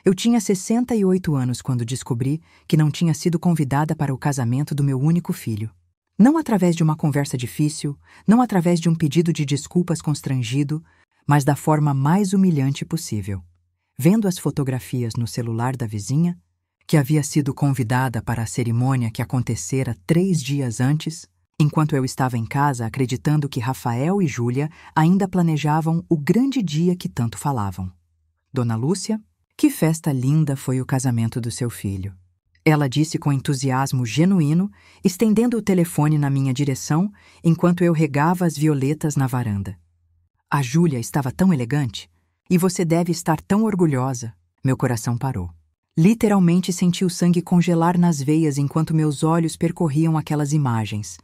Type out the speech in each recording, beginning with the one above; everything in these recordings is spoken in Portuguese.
Eu tinha 68 anos quando descobri que não tinha sido convidada para o casamento do meu único filho. Não através de uma conversa difícil, não através de um pedido de desculpas constrangido, mas da forma mais humilhante possível. Vendo as fotografias no celular da vizinha, que havia sido convidada para a cerimônia que acontecera 3 dias antes, enquanto eu estava em casa acreditando que Rafael e Júlia ainda planejavam o grande dia que tanto falavam. Dona Lúcia, que festa linda foi o casamento do seu filho. Ela disse com entusiasmo genuíno, estendendo o telefone na minha direção enquanto eu regava as violetas na varanda. A Júlia estava tão elegante, e você deve estar tão orgulhosa. Meu coração parou. Literalmente senti o sangue congelar nas veias enquanto meus olhos percorriam aquelas imagens.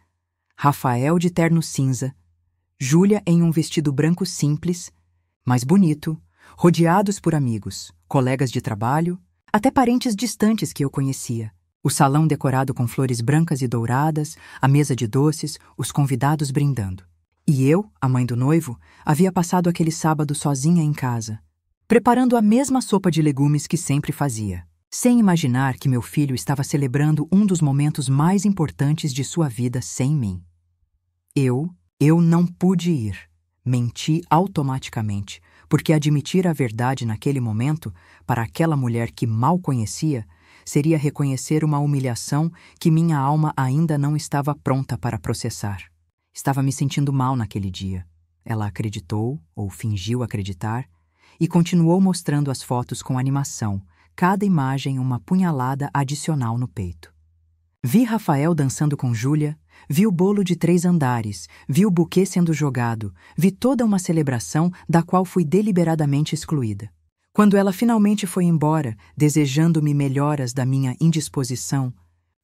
Rafael de terno cinza, Júlia em um vestido branco simples, mas bonito, rodeados por amigos, colegas de trabalho, até parentes distantes que eu conhecia. O salão decorado com flores brancas e douradas, a mesa de doces, os convidados brindando. E eu, a mãe do noivo, havia passado aquele sábado sozinha em casa, preparando a mesma sopa de legumes que sempre fazia, sem imaginar que meu filho estava celebrando um dos momentos mais importantes de sua vida sem mim. Eu não pude ir. Menti automaticamente, porque admitir a verdade naquele momento, para aquela mulher que mal conhecia, seria reconhecer uma humilhação que minha alma ainda não estava pronta para processar. Estava me sentindo mal naquele dia. Ela acreditou, ou fingiu acreditar, e continuou mostrando as fotos com animação, cada imagem uma punhalada adicional no peito. Vi Rafael dançando com Júlia, vi o bolo de 3 andares, vi o buquê sendo jogado, vi toda uma celebração da qual fui deliberadamente excluída. Quando ela finalmente foi embora, desejando-me melhoras da minha indisposição,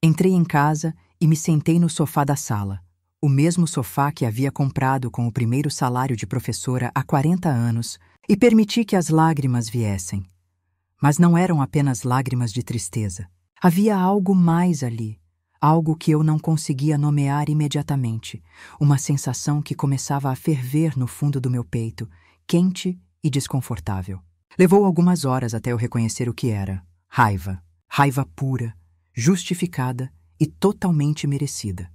entrei em casa e me sentei no sofá da sala, o mesmo sofá que havia comprado com o primeiro salário de professora há 40 anos, e permiti que as lágrimas viessem. Mas não eram apenas lágrimas de tristeza. Havia algo mais ali. Algo que eu não conseguia nomear imediatamente, uma sensação que começava a ferver no fundo do meu peito, quente e desconfortável. Levou algumas horas até eu reconhecer o que era. Raiva. Raiva pura, justificada e totalmente merecida.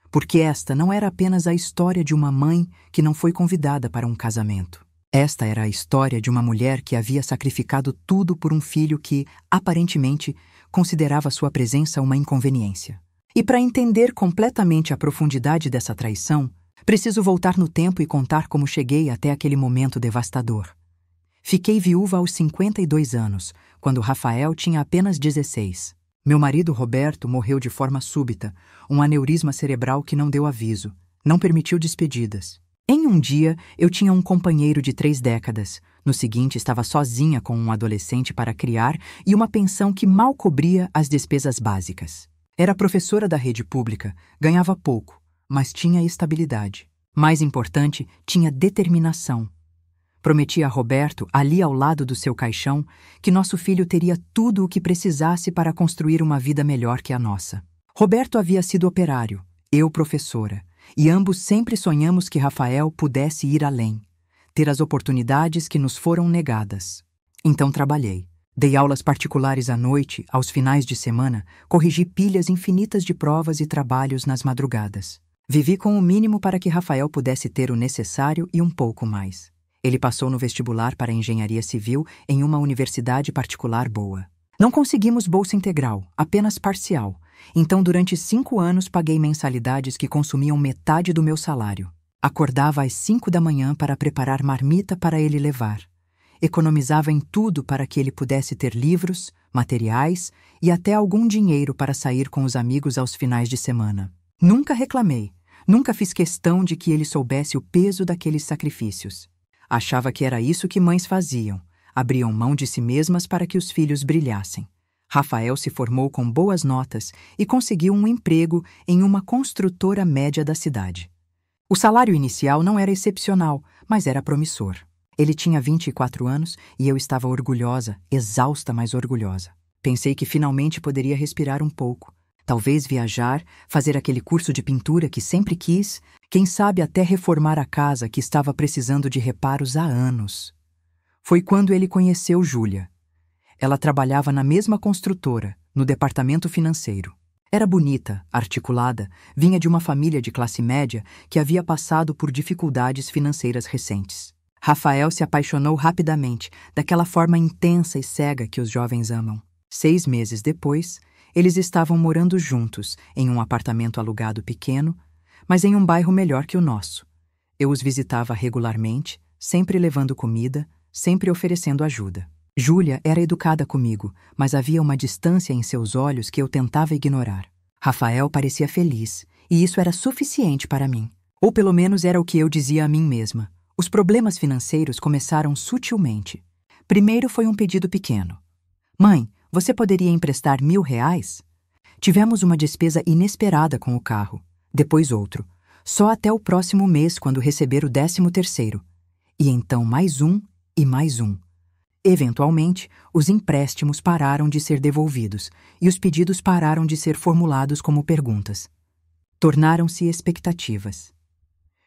Porque esta não era apenas a história de uma mãe que não foi convidada para um casamento. Esta era a história de uma mulher que havia sacrificado tudo por um filho que, aparentemente, considerava sua presença uma inconveniência. E para entender completamente a profundidade dessa traição, preciso voltar no tempo e contar como cheguei até aquele momento devastador. Fiquei viúva aos 52 anos, quando Rafael tinha apenas 16. Meu marido Roberto morreu de forma súbita, um aneurisma cerebral que não deu aviso, não permitiu despedidas. Em um dia, eu tinha um companheiro de 3 décadas. No seguinte, estava sozinha com um adolescente para criar e uma pensão que mal cobria as despesas básicas. Era professora da rede pública, ganhava pouco, mas tinha estabilidade. Mais importante, tinha determinação. Prometi a Roberto, ali ao lado do seu caixão, que nosso filho teria tudo o que precisasse para construir uma vida melhor que a nossa. Roberto havia sido operário, eu professora, e ambos sempre sonhamos que Rafael pudesse ir além, ter as oportunidades que nos foram negadas. Então trabalhei. Dei aulas particulares à noite, aos finais de semana, corrigi pilhas infinitas de provas e trabalhos nas madrugadas. Vivi com o mínimo para que Rafael pudesse ter o necessário e um pouco mais. Ele passou no vestibular para engenharia civil em uma universidade particular boa. Não conseguimos bolsa integral, apenas parcial. Então, durante 5 anos, paguei mensalidades que consumiam metade do meu salário. Acordava às 5 da manhã para preparar marmita para ele levar. Economizava em tudo para que ele pudesse ter livros, materiais e até algum dinheiro para sair com os amigos aos finais de semana. Nunca reclamei, nunca fiz questão de que ele soubesse o peso daqueles sacrifícios. Achava que era isso que mães faziam, abriam mão de si mesmas para que os filhos brilhassem. Rafael se formou com boas notas e conseguiu um emprego em uma construtora média da cidade. O salário inicial não era excepcional, mas era promissor. Ele tinha 24 anos e eu estava orgulhosa, exausta, mas orgulhosa. Pensei que finalmente poderia respirar um pouco. Talvez viajar, fazer aquele curso de pintura que sempre quis, quem sabe até reformar a casa que estava precisando de reparos há anos. Foi quando ele conheceu Júlia. Ela trabalhava na mesma construtora, no departamento financeiro. Era bonita, articulada, vinha de uma família de classe média que havia passado por dificuldades financeiras recentes. Rafael se apaixonou rapidamente, daquela forma intensa e cega que os jovens amam. 6 meses depois, eles estavam morando juntos, em um apartamento alugado pequeno, mas em um bairro melhor que o nosso. Eu os visitava regularmente, sempre levando comida, sempre oferecendo ajuda. Júlia era educada comigo, mas havia uma distância em seus olhos que eu tentava ignorar. Rafael parecia feliz, e isso era suficiente para mim. Ou pelo menos era o que eu dizia a mim mesma. Os problemas financeiros começaram sutilmente. Primeiro foi um pedido pequeno. Mãe, você poderia emprestar R$1.000? Tivemos uma despesa inesperada com o carro. Depois outro. Só até o próximo mês, quando receber o 13º. E então mais um e mais um. Eventualmente, os empréstimos pararam de ser devolvidos e os pedidos pararam de ser formulados como perguntas. Tornaram-se expectativas.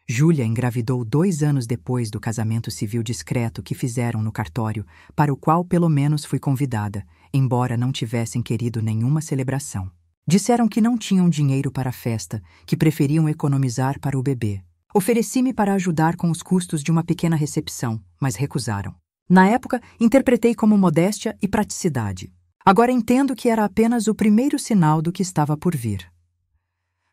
Júlia engravidou 2 anos depois do casamento civil discreto que fizeram no cartório, para o qual pelo menos fui convidada, embora não tivessem querido nenhuma celebração. Disseram que não tinham dinheiro para a festa, que preferiam economizar para o bebê. Ofereci-me para ajudar com os custos de uma pequena recepção, mas recusaram. Na época, interpretei como modéstia e praticidade. Agora entendo que era apenas o primeiro sinal do que estava por vir.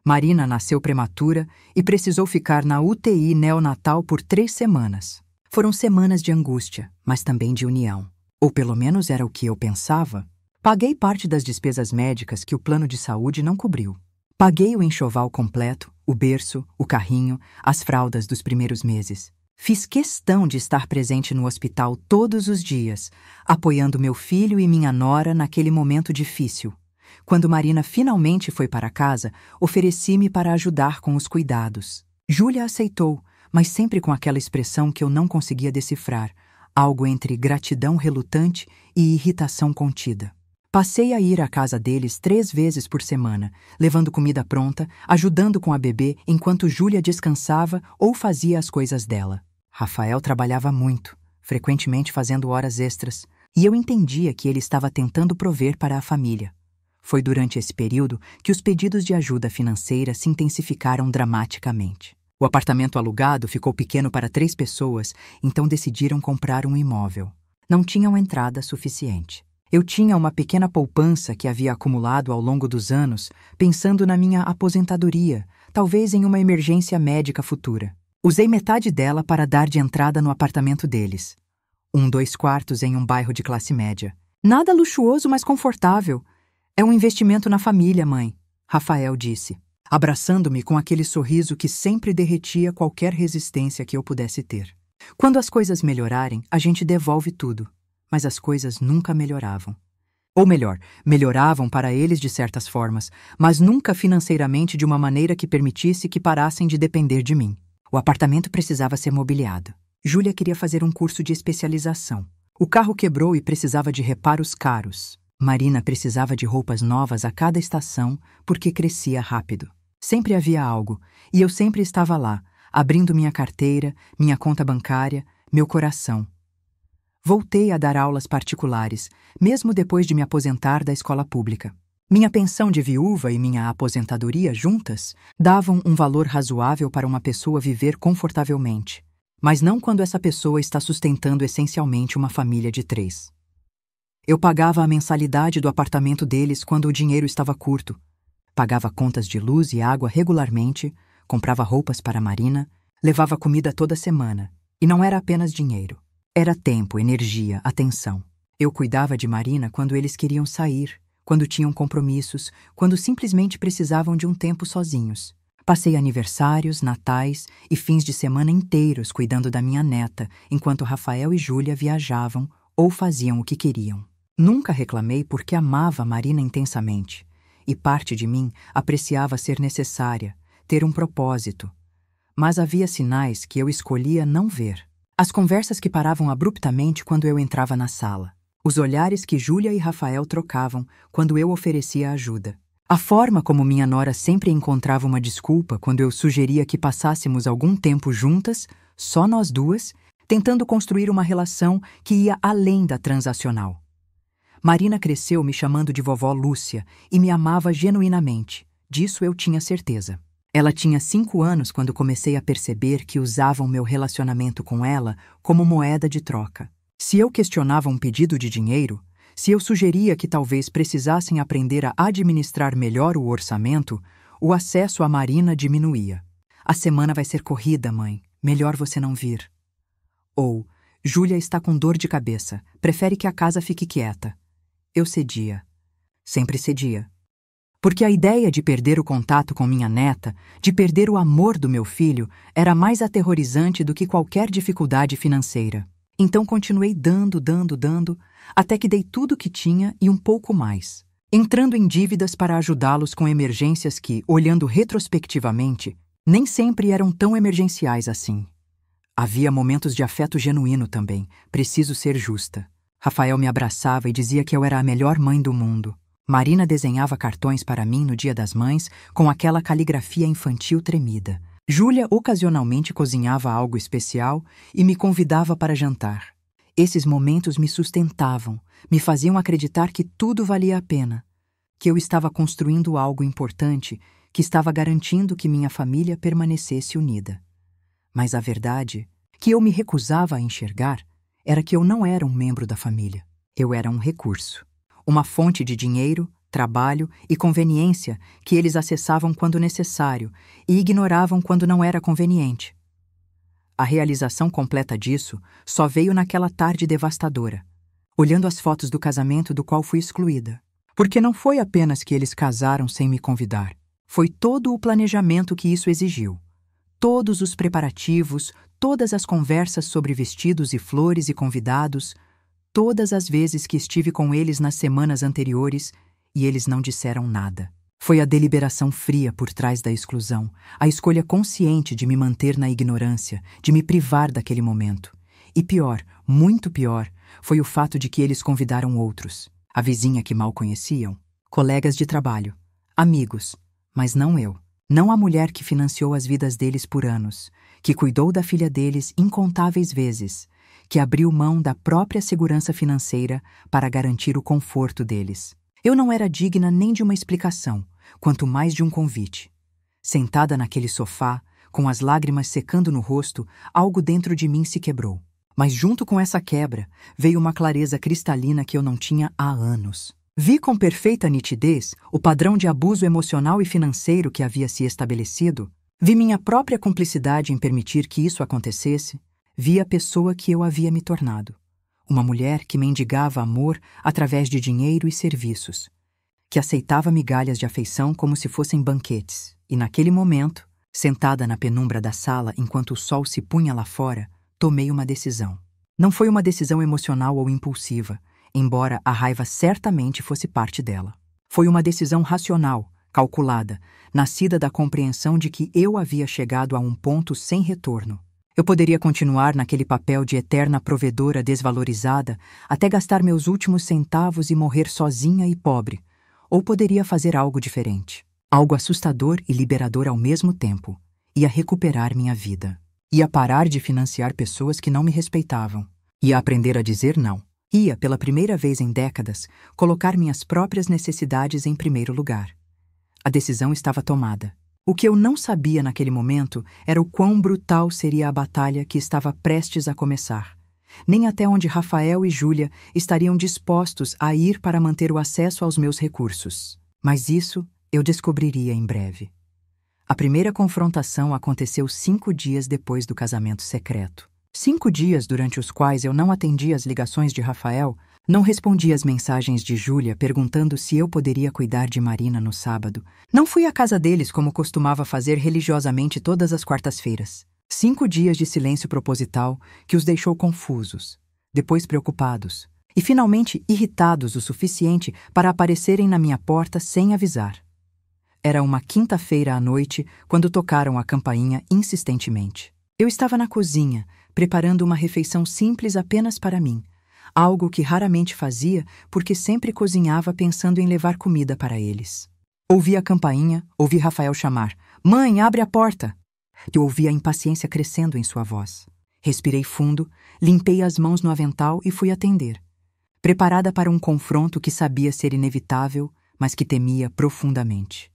Marina nasceu prematura e precisou ficar na UTI neonatal por 3 semanas. Foram semanas de angústia, mas também de união. Ou pelo menos era o que eu pensava. Paguei parte das despesas médicas que o plano de saúde não cobriu. Paguei o enxoval completo, o berço, o carrinho, as fraldas dos primeiros meses. Fiz questão de estar presente no hospital todos os dias, apoiando meu filho e minha nora naquele momento difícil. Quando Marina finalmente foi para casa, ofereci-me para ajudar com os cuidados. Júlia aceitou, mas sempre com aquela expressão que eu não conseguia decifrar, algo entre gratidão relutante e irritação contida. Passei a ir à casa deles 3 vezes por semana, levando comida pronta, ajudando com a bebê enquanto Júlia descansava ou fazia as coisas dela. Rafael trabalhava muito, frequentemente fazendo horas extras, e eu entendia que ele estava tentando prover para a família. Foi durante esse período que os pedidos de ajuda financeira se intensificaram dramaticamente. O apartamento alugado ficou pequeno para 3 pessoas, então decidiram comprar um imóvel. Não tinham entrada suficiente. Eu tinha uma pequena poupança que havia acumulado ao longo dos anos, pensando na minha aposentadoria, talvez em uma emergência médica futura. Usei metade dela para dar de entrada no apartamento deles. 2 quartos em um bairro de classe média. Nada luxuoso, mas confortável. É um investimento na família, mãe, Rafael disse, abraçando-me com aquele sorriso que sempre derretia qualquer resistência que eu pudesse ter. Quando as coisas melhorarem, a gente devolve tudo. Mas as coisas nunca melhoravam. Ou melhor, melhoravam para eles de certas formas, mas nunca financeiramente de uma maneira que permitisse que parassem de depender de mim. O apartamento precisava ser mobiliado. Júlia queria fazer um curso de especialização. O carro quebrou e precisava de reparos caros. Marina precisava de roupas novas a cada estação porque crescia rápido. Sempre havia algo, e eu sempre estava lá, abrindo minha carteira, minha conta bancária, meu coração. Voltei a dar aulas particulares, mesmo depois de me aposentar da escola pública. Minha pensão de viúva e minha aposentadoria juntas davam um valor razoável para uma pessoa viver confortavelmente, mas não quando essa pessoa está sustentando essencialmente uma família de 3. Eu pagava a mensalidade do apartamento deles quando o dinheiro estava curto, pagava contas de luz e água regularmente, comprava roupas para Marina, levava comida toda semana, e não era apenas dinheiro. Era tempo, energia, atenção. Eu cuidava de Marina quando eles queriam sair, quando tinham compromissos, quando simplesmente precisavam de um tempo sozinhos. Passei aniversários, natais e fins de semana inteiros cuidando da minha neta, enquanto Rafael e Júlia viajavam ou faziam o que queriam. Nunca reclamei porque amava Marina intensamente, e parte de mim apreciava ser necessária, ter um propósito. Mas havia sinais que eu escolhia não ver. As conversas que paravam abruptamente quando eu entrava na sala. Os olhares que Júlia e Rafael trocavam quando eu oferecia ajuda. A forma como minha nora sempre encontrava uma desculpa quando eu sugeria que passássemos algum tempo juntas, só nós duas, tentando construir uma relação que ia além da transacional. Marina cresceu me chamando de vovó Lúcia e me amava genuinamente. Disso eu tinha certeza. Ela tinha 5 anos quando comecei a perceber que usavam meu relacionamento com ela como moeda de troca. Se eu questionava um pedido de dinheiro, se eu sugeria que talvez precisassem aprender a administrar melhor o orçamento, o acesso a Marina diminuía. A semana vai ser corrida, mãe. Melhor você não vir. Ou, Júlia está com dor de cabeça. Prefere que a casa fique quieta. Eu cedia. Sempre cedia. Porque a ideia de perder o contato com minha neta, de perder o amor do meu filho, era mais aterrorizante do que qualquer dificuldade financeira. Então continuei dando, até que dei tudo o que tinha e um pouco mais, entrando em dívidas para ajudá-los com emergências que, olhando retrospectivamente, nem sempre eram tão emergenciais assim. Havia momentos de afeto genuíno também, preciso ser justa. Rafael me abraçava e dizia que eu era a melhor mãe do mundo. Marina desenhava cartões para mim no Dia das Mães com aquela caligrafia infantil tremida. Júlia ocasionalmente cozinhava algo especial e me convidava para jantar. Esses momentos me sustentavam, me faziam acreditar que tudo valia a pena, que eu estava construindo algo importante, que estava garantindo que minha família permanecesse unida. Mas a verdade, que eu me recusava a enxergar, era que eu não era um membro da família. Eu era um recurso, uma fonte de dinheiro, trabalho e conveniência que eles acessavam quando necessário e ignoravam quando não era conveniente. A realização completa disso só veio naquela tarde devastadora, olhando as fotos do casamento do qual fui excluída. Porque não foi apenas que eles casaram sem me convidar, foi todo o planejamento que isso exigiu. Todos os preparativos, todas as conversas sobre vestidos e flores e convidados, todas as vezes que estive com eles nas semanas anteriores e eles não disseram nada. Foi a deliberação fria por trás da exclusão, a escolha consciente de me manter na ignorância, de me privar daquele momento. E pior, muito pior, foi o fato de que eles convidaram outros, a vizinha que mal conheciam, colegas de trabalho, amigos, mas não eu. Não a mulher que financiou as vidas deles por anos, que cuidou da filha deles incontáveis vezes, que abriu mão da própria segurança financeira para garantir o conforto deles. Eu não era digna nem de uma explicação, quanto mais de um convite. Sentada naquele sofá, com as lágrimas secando no rosto, algo dentro de mim se quebrou. Mas junto com essa quebra, veio uma clareza cristalina que eu não tinha há anos. Vi com perfeita nitidez o padrão de abuso emocional e financeiro que havia se estabelecido. Vi minha própria cumplicidade em permitir que isso acontecesse. Vi a pessoa que eu havia me tornado. Uma mulher que mendigava amor através de dinheiro e serviços, que aceitava migalhas de afeição como se fossem banquetes. E naquele momento, sentada na penumbra da sala enquanto o sol se punha lá fora, tomei uma decisão. Não foi uma decisão emocional ou impulsiva, embora a raiva certamente fosse parte dela. Foi uma decisão racional, calculada, nascida da compreensão de que eu havia chegado a um ponto sem retorno. Eu poderia continuar naquele papel de eterna provedora desvalorizada até gastar meus últimos centavos e morrer sozinha e pobre, ou poderia fazer algo diferente, algo assustador e liberador ao mesmo tempo. Ia recuperar minha vida. Ia parar de financiar pessoas que não me respeitavam. Ia aprender a dizer não. Ia, pela primeira vez em décadas, colocar minhas próprias necessidades em primeiro lugar. A decisão estava tomada. O que eu não sabia naquele momento era o quão brutal seria a batalha que estava prestes a começar. Nem até onde Rafael e Júlia estariam dispostos a ir para manter o acesso aos meus recursos. Mas isso eu descobriria em breve. A primeira confrontação aconteceu 5 dias depois do casamento secreto. 5 dias durante os quais eu não atendi às ligações de Rafael, não respondi às mensagens de Júlia perguntando se eu poderia cuidar de Marina no sábado. Não fui à casa deles como costumava fazer religiosamente todas as quartas-feiras. 5 dias de silêncio proposital que os deixou confusos, depois preocupados e finalmente irritados o suficiente para aparecerem na minha porta sem avisar. Era uma quinta-feira à noite quando tocaram a campainha insistentemente. Eu estava na cozinha, preparando uma refeição simples apenas para mim, algo que raramente fazia porque sempre cozinhava pensando em levar comida para eles. Ouvi a campainha, ouvi Rafael chamar: "Mãe, abre a porta!" Eu ouvi a impaciência crescendo em sua voz. Respirei fundo, limpei as mãos no avental e fui atender. preparada para um confronto que sabia ser inevitável, mas que temia profundamente.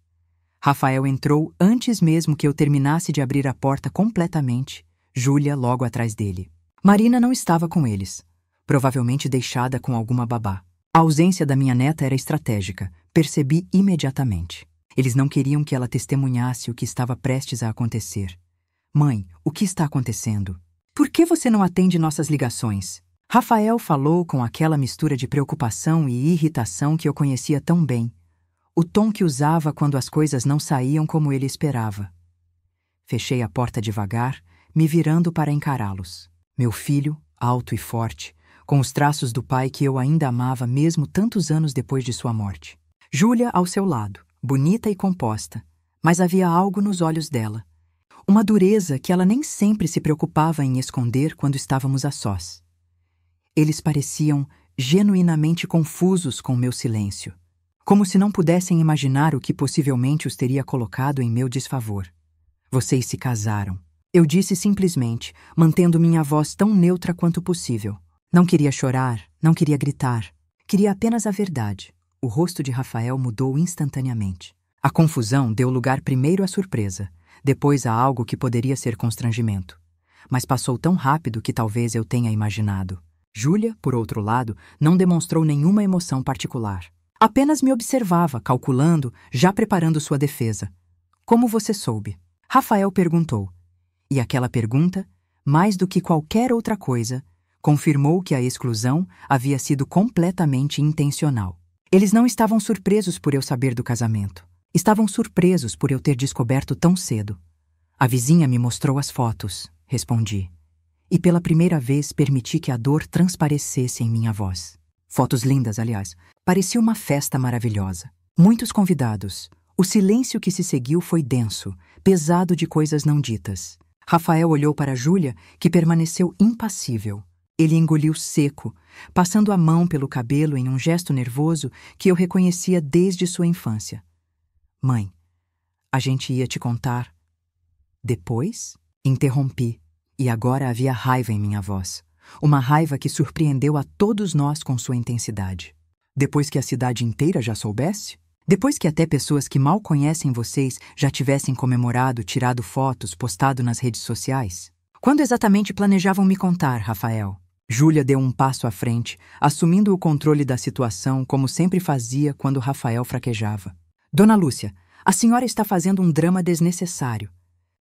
Rafael entrou antes mesmo que eu terminasse de abrir a porta completamente, Júlia logo atrás dele. Marina não estava com eles, provavelmente deixada com alguma babá. A ausência da minha neta era estratégica, percebi imediatamente. Eles não queriam que ela testemunhasse o que estava prestes a acontecer. Mãe, o que está acontecendo? Por que você não atende nossas ligações? Rafael falou com aquela mistura de preocupação e irritação que eu conhecia tão bem. O tom que usava quando as coisas não saíam como ele esperava. Fechei a porta devagar, me virando para encará-los. Meu filho, alto e forte, com os traços do pai que eu ainda amava mesmo tantos anos depois de sua morte. Júlia ao seu lado, bonita e composta, mas havia algo nos olhos dela. Uma dureza que ela nem sempre se preocupava em esconder quando estávamos a sós. Eles pareciam genuinamente confusos com meu silêncio, como se não pudessem imaginar o que possivelmente os teria colocado em meu desfavor. Vocês se casaram. Eu disse simplesmente, mantendo minha voz tão neutra quanto possível. Não queria chorar, não queria gritar. Queria apenas a verdade. O rosto de Rafael mudou instantaneamente. A confusão deu lugar primeiro à surpresa, depois a algo que poderia ser constrangimento. Mas passou tão rápido que talvez eu tenha imaginado. Júlia, por outro lado, não demonstrou nenhuma emoção particular. Apenas me observava, calculando, já preparando sua defesa. Como você soube? Rafael perguntou. E aquela pergunta, mais do que qualquer outra coisa, confirmou que a exclusão havia sido completamente intencional. Eles não estavam surpresos por eu saber do casamento. Estavam surpresos por eu ter descoberto tão cedo. A vizinha me mostrou as fotos, respondi. E pela primeira vez permiti que a dor transparecesse em minha voz. Fotos lindas, aliás. Parecia uma festa maravilhosa. Muitos convidados. O silêncio que se seguiu foi denso, pesado de coisas não ditas. Rafael olhou para Júlia, que permaneceu impassível. Ele engoliu seco, passando a mão pelo cabelo em um gesto nervoso que eu reconhecia desde sua infância. Mãe, a gente ia te contar. Depois? Interrompi, e agora havia raiva em minha voz. Uma raiva que surpreendeu a todos nós com sua intensidade. Depois que a cidade inteira já soubesse? Depois que até pessoas que mal conhecem vocês já tivessem comemorado, tirado fotos, postado nas redes sociais? Quando exatamente planejavam me contar, Rafael? Júlia deu um passo à frente, assumindo o controle da situação como sempre fazia quando Rafael fraquejava. Dona Lúcia, a senhora está fazendo um drama desnecessário.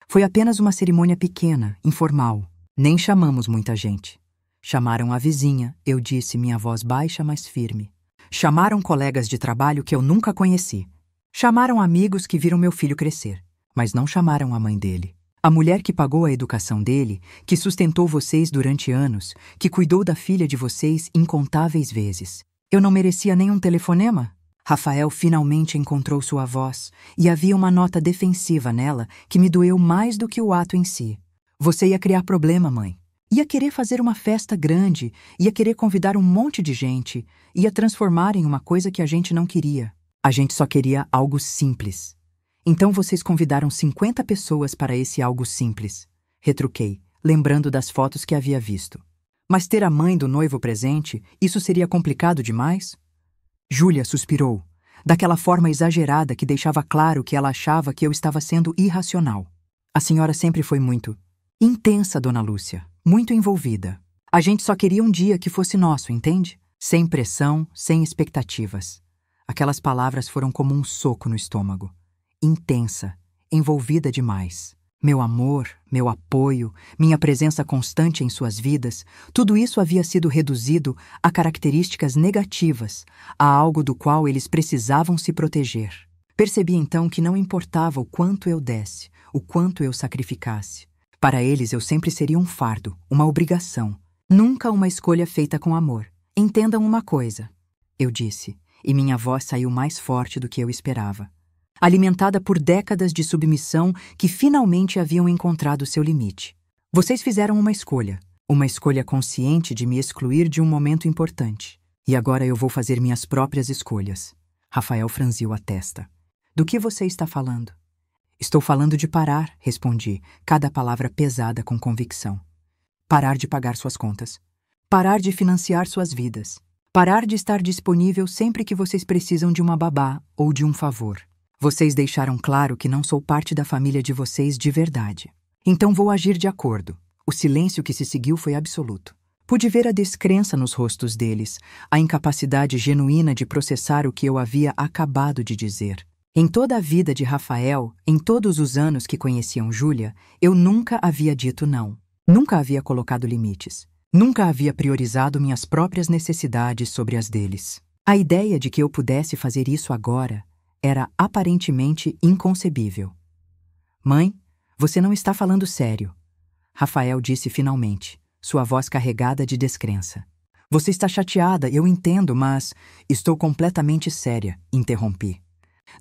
Foi apenas uma cerimônia pequena, informal. Nem chamamos muita gente. Chamaram a vizinha, eu disse, minha voz baixa, mas firme. Chamaram colegas de trabalho que eu nunca conheci. Chamaram amigos que viram meu filho crescer, mas não chamaram a mãe dele. A mulher que pagou a educação dele, que sustentou vocês durante anos, que cuidou da filha de vocês incontáveis vezes. Eu não merecia nenhum telefonema? Rafael finalmente encontrou sua voz, e havia uma nota defensiva nela que me doeu mais do que o ato em si. Você ia criar problema, mãe. Ia querer fazer uma festa grande, ia querer convidar um monte de gente, ia transformar em uma coisa que a gente não queria. A gente só queria algo simples. Então vocês convidaram 50 pessoas para esse algo simples. Retruquei, lembrando das fotos que havia visto. Mas ter a mãe do noivo presente, isso seria complicado demais? Júlia suspirou, daquela forma exagerada que deixava claro que ela achava que eu estava sendo irracional. A senhora sempre foi muito intensa, Dona Lúcia, muito envolvida. A gente só queria um dia que fosse nosso, entende? Sem pressão, sem expectativas. Aquelas palavras foram como um soco no estômago. Intensa, envolvida demais. Meu amor, meu apoio, minha presença constante em suas vidas, tudo isso havia sido reduzido a características negativas, a algo do qual eles precisavam se proteger. Percebi então que não importava o quanto eu desse, o quanto eu sacrificasse. Para eles eu sempre seria um fardo, uma obrigação, nunca uma escolha feita com amor. Entendam uma coisa, eu disse, e minha voz saiu mais forte do que eu esperava. Alimentada por décadas de submissão que finalmente haviam encontrado seu limite. Vocês fizeram uma escolha consciente de me excluir de um momento importante. E agora eu vou fazer minhas próprias escolhas. Rafael franziu a testa. Do que você está falando? Estou falando de parar, respondi, cada palavra pesada com convicção. Parar de pagar suas contas. Parar de financiar suas vidas. Parar de estar disponível sempre que vocês precisam de uma babá ou de um favor. Vocês deixaram claro que não sou parte da família de vocês de verdade. Então vou agir de acordo. O silêncio que se seguiu foi absoluto. Pude ver a descrença nos rostos deles, a incapacidade genuína de processar o que eu havia acabado de dizer. Em toda a vida de Rafael, em todos os anos que conheciam Júlia, eu nunca havia dito não. Nunca havia colocado limites. Nunca havia priorizado minhas próprias necessidades sobre as deles. A ideia de que eu pudesse fazer isso agora era aparentemente inconcebível. Mãe, você não está falando sério, Rafael disse finalmente, sua voz carregada de descrença. Você está chateada, eu entendo, mas estou completamente séria, interrompi.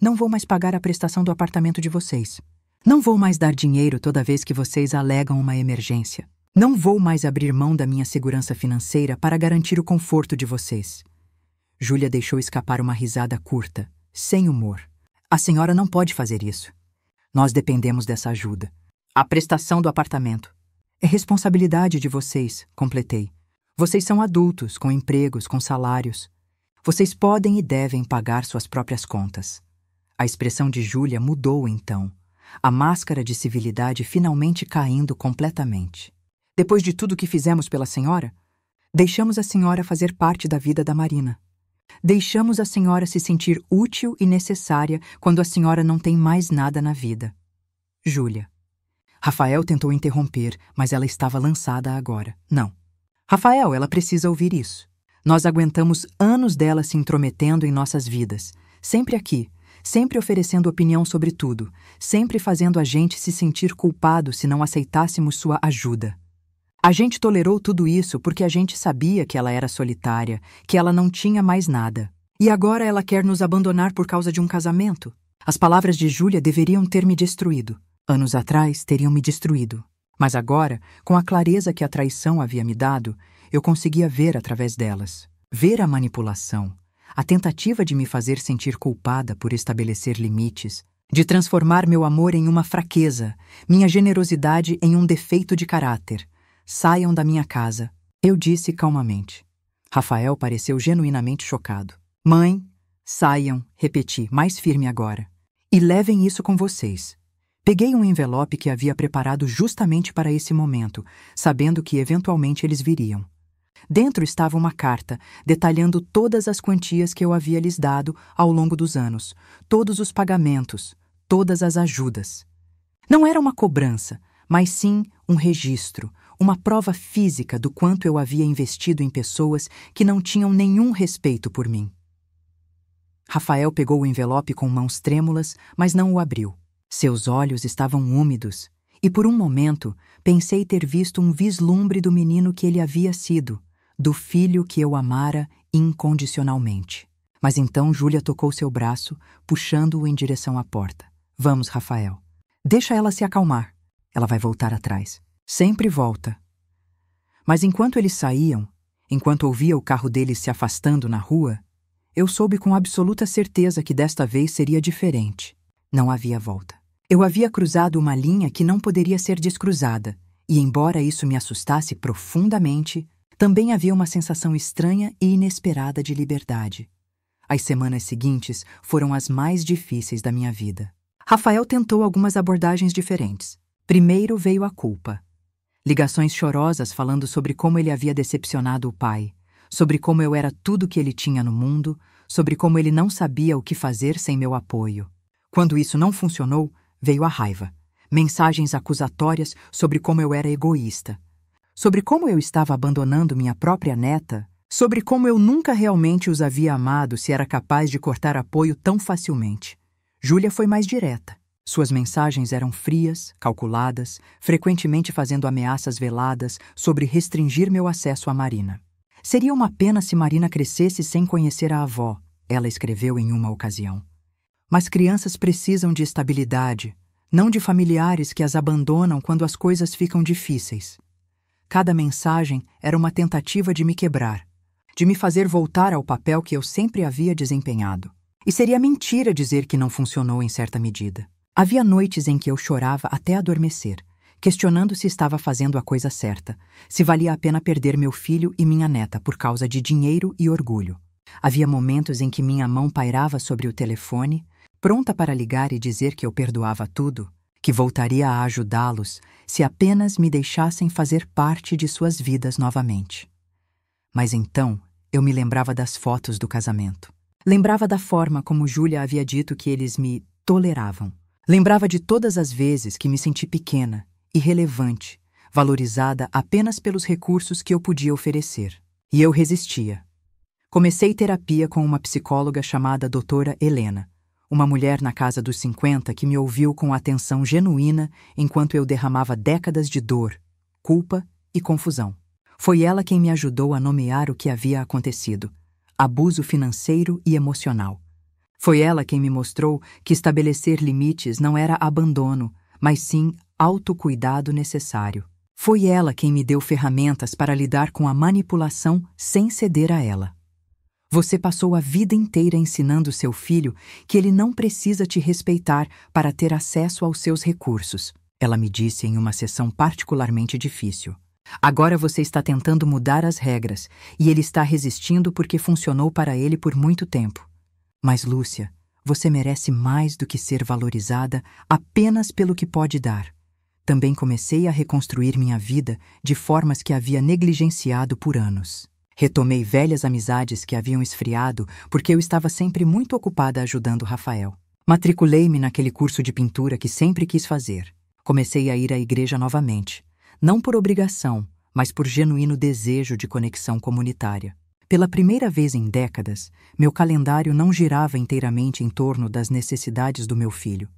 Não vou mais pagar a prestação do apartamento de vocês. Não vou mais dar dinheiro toda vez que vocês alegam uma emergência. Não vou mais abrir mão da minha segurança financeira para garantir o conforto de vocês. Júlia deixou escapar uma risada curta, sem humor. A senhora não pode fazer isso. Nós dependemos dessa ajuda. A prestação do apartamento. É responsabilidade de vocês, completei. Vocês são adultos, com empregos, com salários. Vocês podem e devem pagar suas próprias contas. A expressão de Júlia mudou então. A máscara de civilidade finalmente caindo completamente. Depois de tudo que fizemos pela senhora, deixamos a senhora fazer parte da vida da Marina. Deixamos a senhora se sentir útil e necessária quando a senhora não tem mais nada na vida. Júlia. Rafael tentou interromper, mas ela estava lançada agora. Não. Rafael, ela precisa ouvir isso. Nós aguentamos anos dela se intrometendo em nossas vidas. Sempre aqui. Sempre oferecendo opinião sobre tudo. Sempre fazendo a gente se sentir culpado se não aceitássemos sua ajuda. A gente tolerou tudo isso porque a gente sabia que ela era solitária, que ela não tinha mais nada. E agora ela quer nos abandonar por causa de um casamento? As palavras de Júlia deveriam ter me destruído. Anos atrás teriam me destruído. Mas agora, com a clareza que a traição havia me dado, eu conseguia ver através delas. Ver a manipulação, a tentativa de me fazer sentir culpada por estabelecer limites, de transformar meu amor em uma fraqueza, minha generosidade em um defeito de caráter. Saiam da minha casa, eu disse calmamente. Rafael pareceu genuinamente chocado. Mãe, saiam, repeti, mais firme agora. E levem isso com vocês. Peguei um envelope que havia preparado justamente para esse momento, sabendo que eventualmente eles viriam. Dentro estava uma carta, detalhando todas as quantias que eu havia lhes dado ao longo dos anos, todos os pagamentos, todas as ajudas. Não era uma cobrança, mas sim um registro, uma prova física do quanto eu havia investido em pessoas que não tinham nenhum respeito por mim. Rafael pegou o envelope com mãos trêmulas, mas não o abriu. Seus olhos estavam úmidos, e por um momento pensei ter visto um vislumbre do menino que ele havia sido, do filho que eu amara incondicionalmente. Mas então Júlia tocou seu braço, puxando-o em direção à porta. Vamos, Rafael. Deixa ela se acalmar. Ela vai voltar atrás. Sempre volta. Mas enquanto eles saíam, enquanto ouvia o carro deles se afastando na rua, eu soube com absoluta certeza que desta vez seria diferente. Não havia volta. Eu havia cruzado uma linha que não poderia ser descruzada, e embora isso me assustasse profundamente, também havia uma sensação estranha e inesperada de liberdade. As semanas seguintes foram as mais difíceis da minha vida. Rafael tentou algumas abordagens diferentes. Primeiro veio a culpa. Ligações chorosas falando sobre como ele havia decepcionado o pai, sobre como eu era tudo que ele tinha no mundo, sobre como ele não sabia o que fazer sem meu apoio. Quando isso não funcionou, veio a raiva. Mensagens acusatórias sobre como eu era egoísta, sobre como eu estava abandonando minha própria neta, sobre como eu nunca realmente os havia amado se era capaz de cortar apoio tão facilmente. Júlia foi mais direta. Suas mensagens eram frias, calculadas, frequentemente fazendo ameaças veladas sobre restringir meu acesso a Marina. Seria uma pena se Marina crescesse sem conhecer a avó, ela escreveu em uma ocasião. Mas crianças precisam de estabilidade, não de familiares que as abandonam quando as coisas ficam difíceis. Cada mensagem era uma tentativa de me quebrar, de me fazer voltar ao papel que eu sempre havia desempenhado. E seria mentira dizer que não funcionou em certa medida. Havia noites em que eu chorava até adormecer, questionando se estava fazendo a coisa certa, se valia a pena perder meu filho e minha neta por causa de dinheiro e orgulho. Havia momentos em que minha mão pairava sobre o telefone, pronta para ligar e dizer que eu perdoava tudo, que voltaria a ajudá-los se apenas me deixassem fazer parte de suas vidas novamente. Mas então eu me lembrava das fotos do casamento. Lembrava da forma como Júlia havia dito que eles me toleravam. Lembrava de todas as vezes que me senti pequena, irrelevante, valorizada apenas pelos recursos que eu podia oferecer. E eu resistia. Comecei terapia com uma psicóloga chamada Doutora Helena, uma mulher na casa dos 50 que me ouviu com atenção genuína enquanto eu derramava décadas de dor, culpa e confusão. Foi ela quem me ajudou a nomear o que havia acontecido: abuso financeiro e emocional. Foi ela quem me mostrou que estabelecer limites não era abandono, mas sim autocuidado necessário. Foi ela quem me deu ferramentas para lidar com a manipulação sem ceder a ela. Você passou a vida inteira ensinando seu filho que ele não precisa te respeitar para ter acesso aos seus recursos, ela me disse em uma sessão particularmente difícil. Agora você está tentando mudar as regras e ele está resistindo porque funcionou para ele por muito tempo. Mas, Lúcia, você merece mais do que ser valorizada apenas pelo que pode dar. Também comecei a reconstruir minha vida de formas que havia negligenciado por anos. Retomei velhas amizades que haviam esfriado porque eu estava sempre muito ocupada ajudando Rafael. Matriculei-me naquele curso de pintura que sempre quis fazer. Comecei a ir à igreja novamente, não por obrigação, mas por genuíno desejo de conexão comunitária. Pela primeira vez em décadas, meu calendário não girava inteiramente em torno das necessidades do meu filho.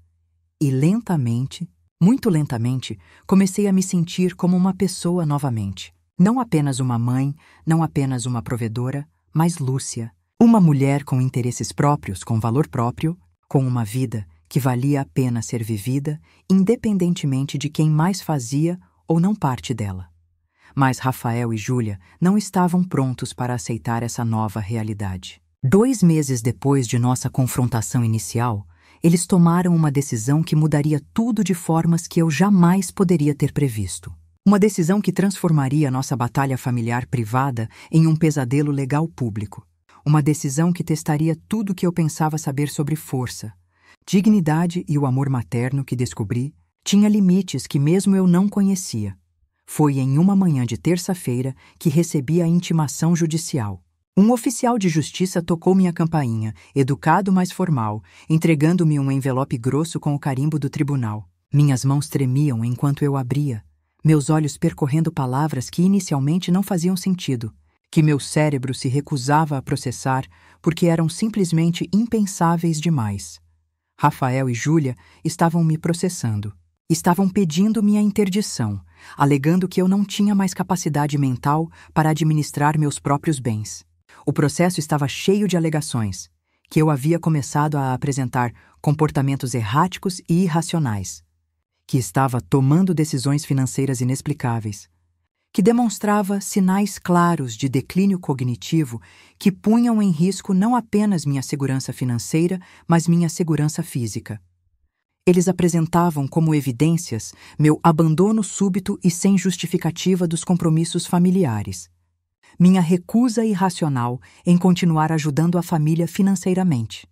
E lentamente, muito lentamente, comecei a me sentir como uma pessoa novamente. Não apenas uma mãe, não apenas uma provedora, mas Lúcia. Uma mulher com interesses próprios, com valor próprio, com uma vida que valia a pena ser vivida, independentemente de quem mais fazia ou não parte dela. Mas Rafael e Júlia não estavam prontos para aceitar essa nova realidade. 2 meses depois de nossa confrontação inicial, eles tomaram uma decisão que mudaria tudo de formas que eu jamais poderia ter previsto. Uma decisão que transformaria nossa batalha familiar privada em um pesadelo legal público. Uma decisão que testaria tudo o que eu pensava saber sobre força. Dignidade e o amor materno que descobri tinha limites que mesmo eu não conhecia. Foi em uma manhã de terça-feira que recebi a intimação judicial. Um oficial de justiça tocou minha campainha, educado mas formal, entregando-me um envelope grosso com o carimbo do tribunal. Minhas mãos tremiam enquanto eu abria, meus olhos percorrendo palavras que inicialmente não faziam sentido, que meu cérebro se recusava a processar porque eram simplesmente impensáveis demais. Rafael e Júlia estavam me processando. Estavam pedindo minha interdição, alegando que eu não tinha mais capacidade mental para administrar meus próprios bens. O processo estava cheio de alegações, que eu havia começado a apresentar comportamentos erráticos e irracionais, que estava tomando decisões financeiras inexplicáveis, que demonstrava sinais claros de declínio cognitivo que punham em risco não apenas minha segurança financeira, mas minha segurança física. Eles apresentavam como evidências meu abandono súbito e sem justificativa dos compromissos familiares, minha recusa irracional em continuar ajudando a família financeiramente,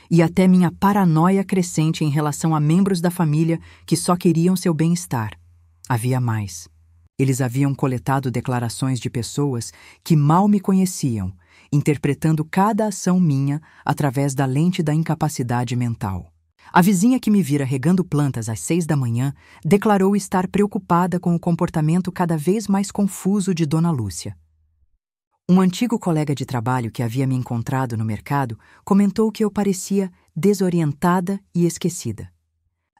e até minha paranoia crescente em relação a membros da família que só queriam seu bem-estar. Havia mais. Eles haviam coletado declarações de pessoas que mal me conheciam, interpretando cada ação minha através da lente da incapacidade mental. A vizinha que me vira regando plantas às 6 da manhã declarou estar preocupada com o comportamento cada vez mais confuso de Dona Lúcia. Um antigo colega de trabalho que havia me encontrado no mercado comentou que eu parecia desorientada e esquecida.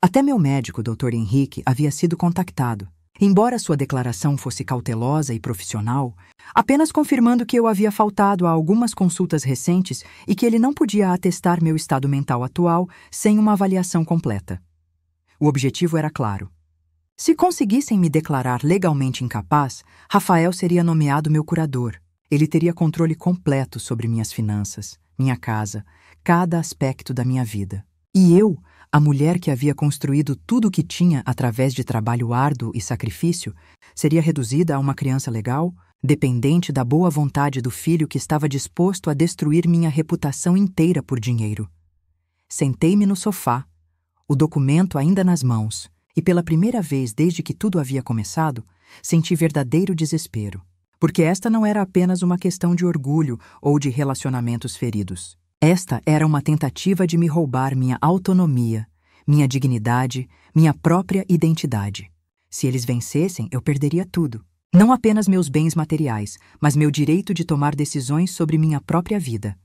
Até meu médico, Dr. Henrique, havia sido contactado. Embora sua declaração fosse cautelosa e profissional, apenas confirmando que eu havia faltado a algumas consultas recentes e que ele não podia atestar meu estado mental atual sem uma avaliação completa. O objetivo era claro. Se conseguissem me declarar legalmente incapaz, Rafael seria nomeado meu curador. Ele teria controle completo sobre minhas finanças, minha casa, cada aspecto da minha vida. E eu, A mulher que havia construído tudo o que tinha através de trabalho árduo e sacrifício seria reduzida a uma criança legal, dependente da boa vontade do filho que estava disposto a destruir minha reputação inteira por dinheiro. Sentei-me no sofá, o documento ainda nas mãos, e pela primeira vez desde que tudo havia começado, senti verdadeiro desespero. Porque esta não era apenas uma questão de orgulho ou de relacionamentos feridos. Esta era uma tentativa de me roubar minha autonomia, minha dignidade, minha própria identidade. Se eles vencessem, eu perderia tudo. Não apenas meus bens materiais, mas meu direito de tomar decisões sobre minha própria vida.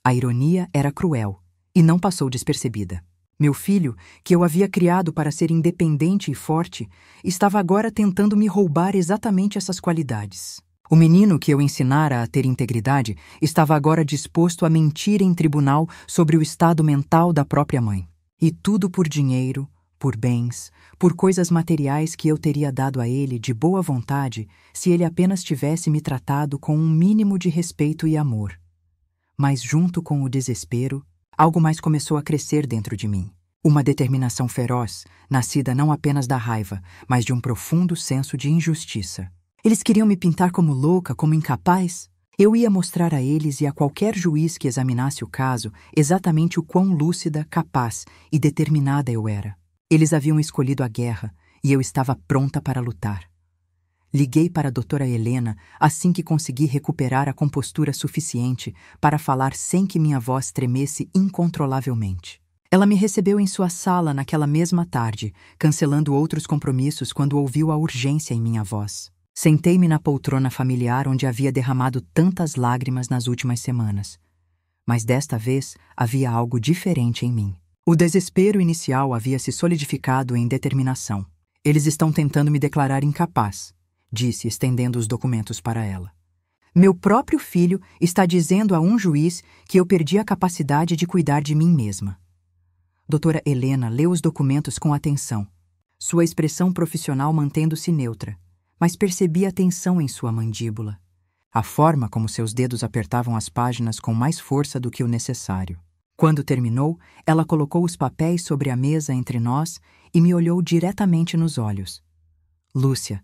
A ironia era cruel, e não passou despercebida. Meu filho, que eu havia criado para ser independente e forte, estava agora tentando me roubar exatamente essas qualidades. O menino que eu ensinara a ter integridade estava agora disposto a mentir em tribunal sobre o estado mental da própria mãe. E tudo por dinheiro, por bens, por coisas materiais que eu teria dado a ele de boa vontade se ele apenas tivesse me tratado com um mínimo de respeito e amor. Mas junto com o desespero, algo mais começou a crescer dentro de mim. Uma determinação feroz, nascida não apenas da raiva, mas de um profundo senso de injustiça. Eles queriam me pintar como louca, como incapaz? Eu ia mostrar a eles e a qualquer juiz que examinasse o caso exatamente o quão lúcida, capaz e determinada eu era. Eles haviam escolhido a guerra e eu estava pronta para lutar. Liguei para a doutora Helena assim que consegui recuperar a compostura suficiente para falar sem que minha voz tremesse incontrolavelmente. Ela me recebeu em sua sala naquela mesma tarde, cancelando outros compromissos quando ouviu a urgência em minha voz. Sentei-me na poltrona familiar onde havia derramado tantas lágrimas nas últimas semanas. Mas desta vez havia algo diferente em mim. O desespero inicial havia se solidificado em determinação. Eles estão tentando me declarar incapaz, disse, estendendo os documentos para ela. Meu próprio filho está dizendo a um juiz que eu perdi a capacidade de cuidar de mim mesma. Doutora Helena leu os documentos com atenção, sua expressão profissional mantendo-se neutra, mas percebi a tensão em sua mandíbula, a forma como seus dedos apertavam as páginas com mais força do que o necessário. Quando terminou, ela colocou os papéis sobre a mesa entre nós e me olhou diretamente nos olhos. Lúcia,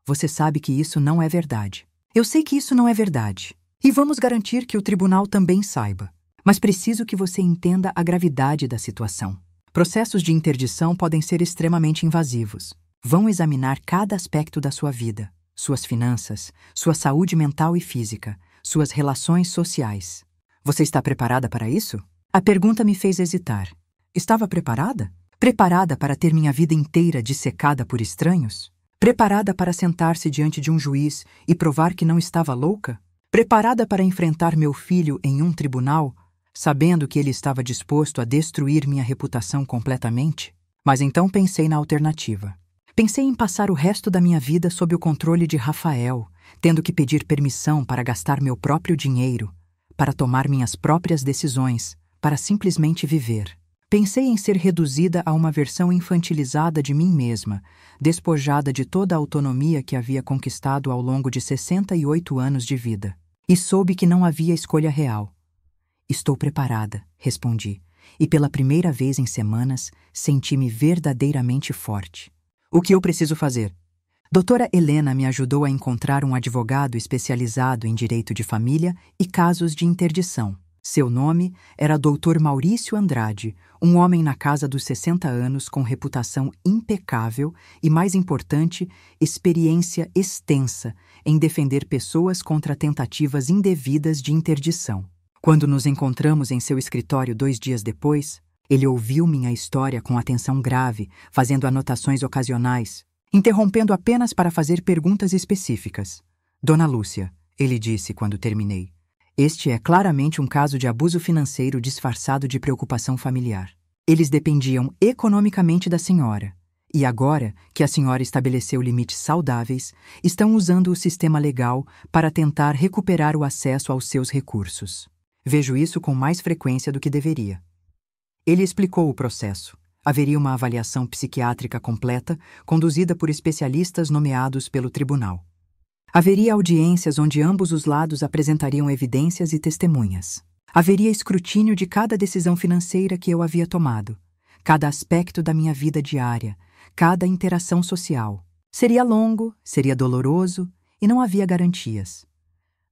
você sabe que isso não é verdade. Eu sei que isso não é verdade. E vamos garantir que o tribunal também saiba. Mas preciso que você entenda a gravidade da situação. Processos de interdição podem ser extremamente invasivos. Vão examinar cada aspecto da sua vida, suas finanças, sua saúde mental e física, suas relações sociais. Você está preparada para isso? A pergunta me fez hesitar. Estava preparada? Preparada para ter minha vida inteira dissecada por estranhos? Preparada para sentar-se diante de um juiz e provar que não estava louca? Preparada para enfrentar meu filho em um tribunal, sabendo que ele estava disposto a destruir minha reputação completamente? Mas então pensei na alternativa. Pensei em passar o resto da minha vida sob o controle de Rafael, tendo que pedir permissão para gastar meu próprio dinheiro, para tomar minhas próprias decisões, para simplesmente viver. Pensei em ser reduzida a uma versão infantilizada de mim mesma, despojada de toda a autonomia que havia conquistado ao longo de 68 anos de vida. E soube que não havia escolha real. Estou preparada, respondi, e pela primeira vez em semanas senti-me verdadeiramente forte. O que eu preciso fazer? Doutora Helena me ajudou a encontrar um advogado especializado em direito de família e casos de interdição. Seu nome era Dr. Maurício Andrade, um homem na casa dos 60 anos com reputação impecável e, mais importante, experiência extensa em defender pessoas contra tentativas indevidas de interdição. Quando nos encontramos em seu escritório 2 dias depois, ele ouviu minha história com atenção grave, fazendo anotações ocasionais, interrompendo apenas para fazer perguntas específicas. Dona Lúcia, ele disse quando terminei, este é claramente um caso de abuso financeiro disfarçado de preocupação familiar. Eles dependiam economicamente da senhora, e agora que a senhora estabeleceu limites saudáveis, estão usando o sistema legal para tentar recuperar o acesso aos seus recursos. Vejo isso com mais frequência do que deveria. Ele explicou o processo. Haveria uma avaliação psiquiátrica completa, conduzida por especialistas nomeados pelo tribunal. Haveria audiências onde ambos os lados apresentariam evidências e testemunhas. Haveria escrutínio de cada decisão financeira que eu havia tomado, cada aspecto da minha vida diária, cada interação social. Seria longo, seria doloroso e não havia garantias.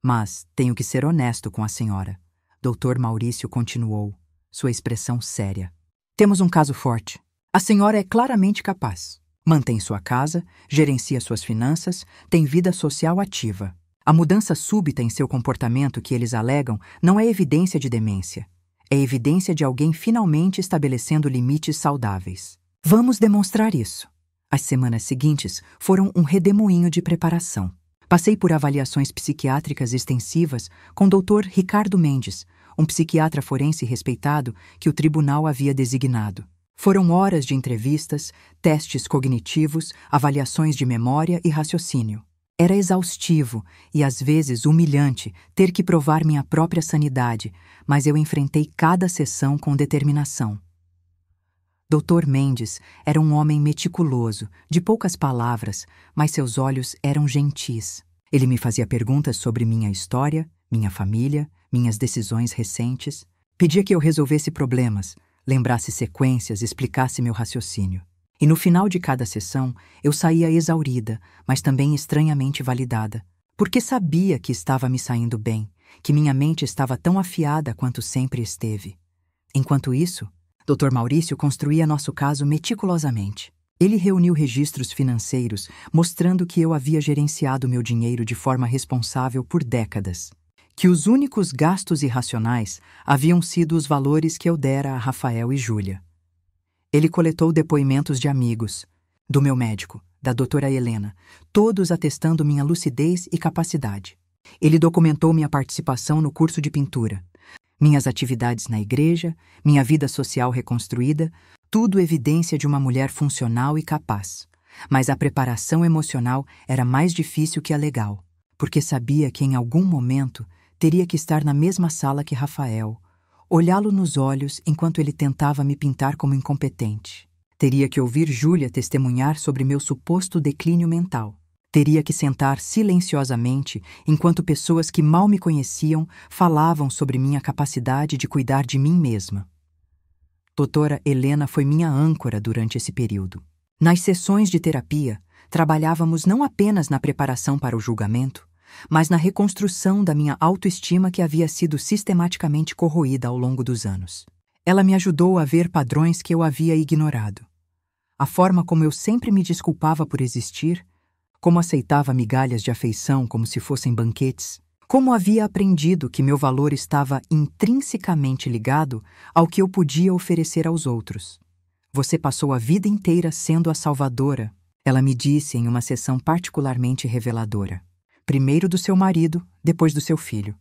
Mas tenho que ser honesto com a senhora. Dr. Maurício continuou, sua expressão séria. Temos um caso forte. A senhora é claramente capaz. Mantém sua casa, gerencia suas finanças, tem vida social ativa. A mudança súbita em seu comportamento que eles alegam não é evidência de demência. É evidência de alguém finalmente estabelecendo limites saudáveis. Vamos demonstrar isso. As semanas seguintes foram um redemoinho de preparação. Passei por avaliações psiquiátricas extensivas com Dr. Ricardo Mendes, um psiquiatra forense respeitado que o tribunal havia designado. Foram horas de entrevistas, testes cognitivos, avaliações de memória e raciocínio. Era exaustivo e, às vezes, humilhante ter que provar minha própria sanidade, mas eu enfrentei cada sessão com determinação. Dr. Mendes era um homem meticuloso, de poucas palavras, mas seus olhos eram gentis. Ele me fazia perguntas sobre minha história, minha família, minhas decisões recentes. Pedia que eu resolvesse problemas, lembrasse sequências, explicasse meu raciocínio. E no final de cada sessão, eu saía exaurida, mas também estranhamente validada, porque sabia que estava me saindo bem, que minha mente estava tão afiada quanto sempre esteve. Enquanto isso, Dr. Maurício construía nosso caso meticulosamente. Ele reuniu registros financeiros, mostrando que eu havia gerenciado meu dinheiro de forma responsável por décadas, que os únicos gastos irracionais haviam sido os valores que eu dera a Rafael e Júlia. Ele coletou depoimentos de amigos, do meu médico, da doutora Helena, todos atestando minha lucidez e capacidade. Ele documentou minha participação no curso de pintura, minhas atividades na igreja, minha vida social reconstruída, tudo evidência de uma mulher funcional e capaz. Mas a preparação emocional era mais difícil que a legal, porque sabia que em algum momento teria que estar na mesma sala que Rafael, olhá-lo nos olhos enquanto ele tentava me pintar como incompetente. Teria que ouvir Júlia testemunhar sobre meu suposto declínio mental. Teria que sentar silenciosamente enquanto pessoas que mal me conheciam falavam sobre minha capacidade de cuidar de mim mesma. Doutora Helena foi minha âncora durante esse período. Nas sessões de terapia, trabalhávamos não apenas na preparação para o julgamento, mas na reconstrução da minha autoestima que havia sido sistematicamente corroída ao longo dos anos. Ela me ajudou a ver padrões que eu havia ignorado. A forma como eu sempre me desculpava por existir, como aceitava migalhas de afeição como se fossem banquetes, como havia aprendido que meu valor estava intrinsecamente ligado ao que eu podia oferecer aos outros. Você passou a vida inteira sendo a salvadora, ela me disse em uma sessão particularmente reveladora. Primeiro do seu marido, depois do seu filho.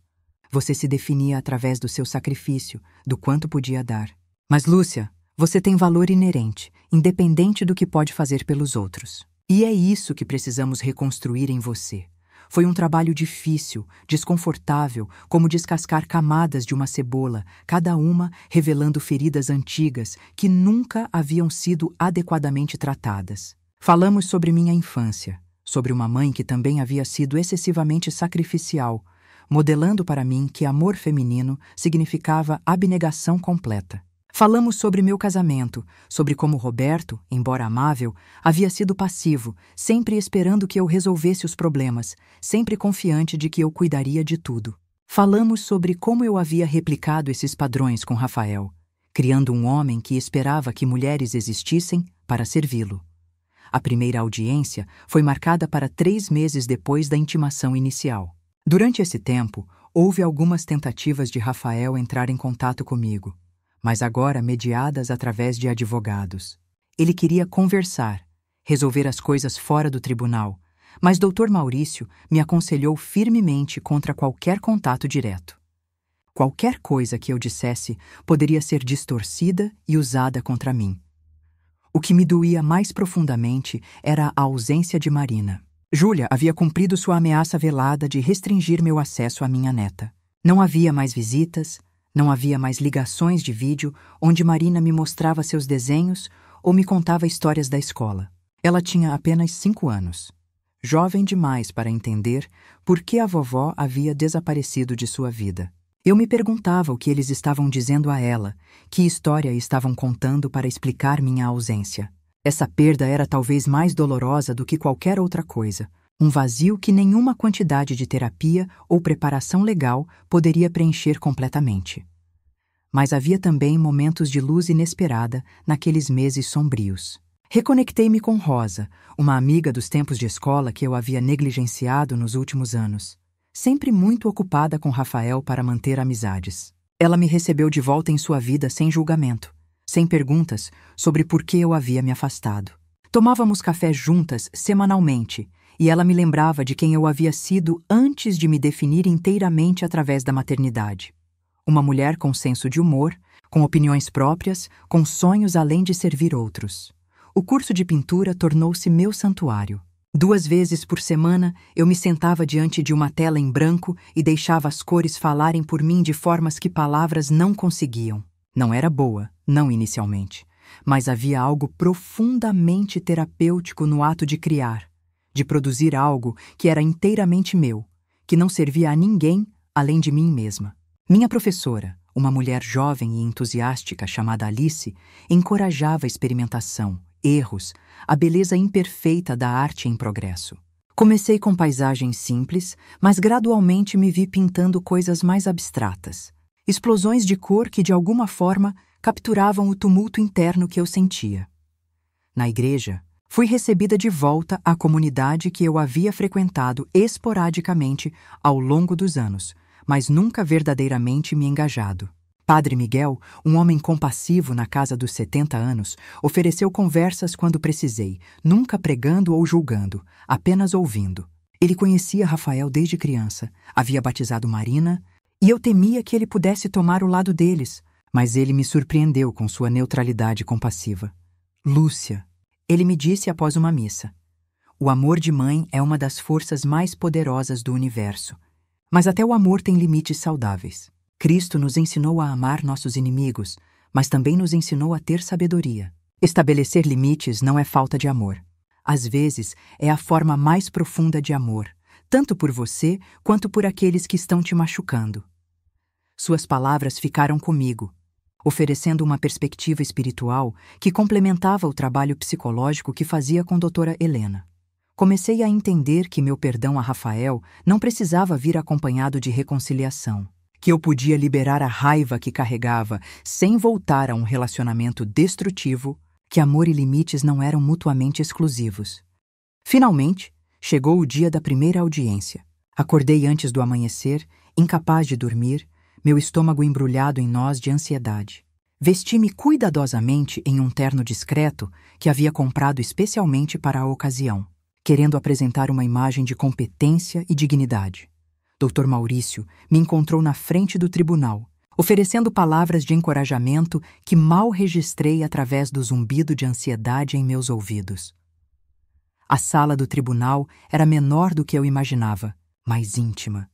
Você se definia através do seu sacrifício, do quanto podia dar. Mas, Lúcia, você tem valor inerente, independente do que pode fazer pelos outros. E é isso que precisamos reconstruir em você. Foi um trabalho difícil, desconfortável, como descascar camadas de uma cebola, cada uma revelando feridas antigas que nunca haviam sido adequadamente tratadas. Falamos sobre minha infância, sobre uma mãe que também havia sido excessivamente sacrificial, modelando para mim que amor feminino significava abnegação completa. Falamos sobre meu casamento, sobre como Roberto, embora amável, havia sido passivo, sempre esperando que eu resolvesse os problemas, sempre confiante de que eu cuidaria de tudo. Falamos sobre como eu havia replicado esses padrões com Rafael, criando um homem que esperava que mulheres existissem para servi-lo. A primeira audiência foi marcada para 3 meses depois da intimação inicial. Durante esse tempo, houve algumas tentativas de Rafael entrar em contato comigo, mas agora mediadas através de advogados. Ele queria conversar, resolver as coisas fora do tribunal, mas Dr. Maurício me aconselhou firmemente contra qualquer contato direto. Qualquer coisa que eu dissesse poderia ser distorcida e usada contra mim. O que me doía mais profundamente era a ausência de Marina. Júlia havia cumprido sua ameaça velada de restringir meu acesso à minha neta. Não havia mais visitas, não havia mais ligações de vídeo onde Marina me mostrava seus desenhos ou me contava histórias da escola. Ela tinha apenas 5 anos, jovem demais para entender por que a vovó havia desaparecido de sua vida. Eu me perguntava o que eles estavam dizendo a ela, que história estavam contando para explicar minha ausência. Essa perda era talvez mais dolorosa do que qualquer outra coisa, um vazio que nenhuma quantidade de terapia ou preparação legal poderia preencher completamente. Mas havia também momentos de luz inesperada naqueles meses sombrios. Reconectei-me com Rosa, uma amiga dos tempos de escola que eu havia negligenciado nos últimos anos, sempre muito ocupada com Rafael para manter amizades. Ela me recebeu de volta em sua vida sem julgamento, sem perguntas sobre por que eu havia me afastado. Tomávamos café juntas semanalmente, e ela me lembrava de quem eu havia sido antes de me definir inteiramente através da maternidade. Uma mulher com senso de humor, com opiniões próprias, com sonhos além de servir outros. O curso de pintura tornou-se meu santuário. 2 vezes por semana, eu me sentava diante de uma tela em branco e deixava as cores falarem por mim de formas que palavras não conseguiam. Não era boa, não inicialmente, mas havia algo profundamente terapêutico no ato de criar, de produzir algo que era inteiramente meu, que não servia a ninguém além de mim mesma. Minha professora, uma mulher jovem e entusiástica chamada Alice, encorajava a experimentação, erros, a beleza imperfeita da arte em progresso. Comecei com paisagens simples, mas gradualmente me vi pintando coisas mais abstratas. Explosões de cor que, de alguma forma, capturavam o tumulto interno que eu sentia. Na igreja, fui recebida de volta à comunidade que eu havia frequentado esporadicamente ao longo dos anos, mas nunca verdadeiramente me engajado. Padre Miguel, um homem compassivo na casa dos 70 anos, ofereceu conversas quando precisei, nunca pregando ou julgando, apenas ouvindo. Ele conhecia Rafael desde criança, havia batizado Marina, e eu temia que ele pudesse tomar o lado deles, mas ele me surpreendeu com sua neutralidade compassiva. Lúcia, ele me disse após uma missa, o amor de mãe é uma das forças mais poderosas do universo, mas até o amor tem limites saudáveis. Cristo nos ensinou a amar nossos inimigos, mas também nos ensinou a ter sabedoria. Estabelecer limites não é falta de amor. Às vezes, é a forma mais profunda de amor, tanto por você quanto por aqueles que estão te machucando. Suas palavras ficaram comigo, oferecendo uma perspectiva espiritual que complementava o trabalho psicológico que fazia com a doutora Helena. Comecei a entender que meu perdão a Rafael não precisava vir acompanhado de reconciliação, que eu podia liberar a raiva que carregava sem voltar a um relacionamento destrutivo, que amor e limites não eram mutuamente exclusivos. Finalmente, chegou o dia da primeira audiência. Acordei antes do amanhecer, incapaz de dormir, meu estômago embrulhado em nós de ansiedade. Vesti-me cuidadosamente em um terno discreto que havia comprado especialmente para a ocasião, querendo apresentar uma imagem de competência e dignidade. Dr. Maurício me encontrou na frente do tribunal, oferecendo palavras de encorajamento que mal registrei através do zumbido de ansiedade em meus ouvidos. A sala do tribunal era menor do que eu imaginava, mais íntima,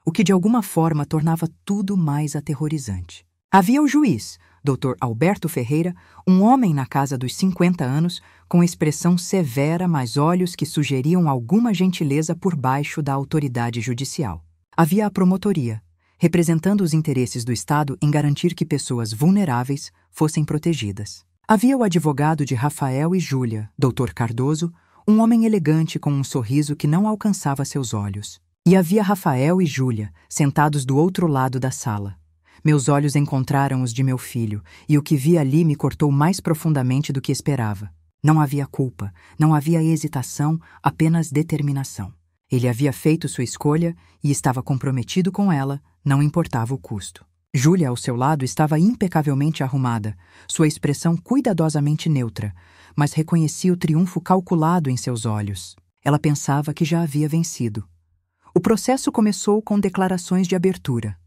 o que de alguma forma tornava tudo mais aterrorizante. Havia o juiz, Dr. Alberto Ferreira, um homem na casa dos 50 anos, com expressão severa, mas olhos que sugeriam alguma gentileza por baixo da autoridade judicial. Havia a promotoria, representando os interesses do Estado em garantir que pessoas vulneráveis fossem protegidas. Havia o advogado de Rafael e Júlia, Dr. Cardoso, um homem elegante com um sorriso que não alcançava seus olhos. E havia Rafael e Júlia, sentados do outro lado da sala. Meus olhos encontraram os de meu filho, e o que vi ali me cortou mais profundamente do que esperava. Não havia culpa, não havia hesitação, apenas determinação. Ele havia feito sua escolha e estava comprometido com ela, não importava o custo. Júlia, ao seu lado, estava impecavelmente arrumada, sua expressão cuidadosamente neutra, mas reconhecia o triunfo calculado em seus olhos. Ela pensava que já havia vencido. O processo começou com declarações de abertura.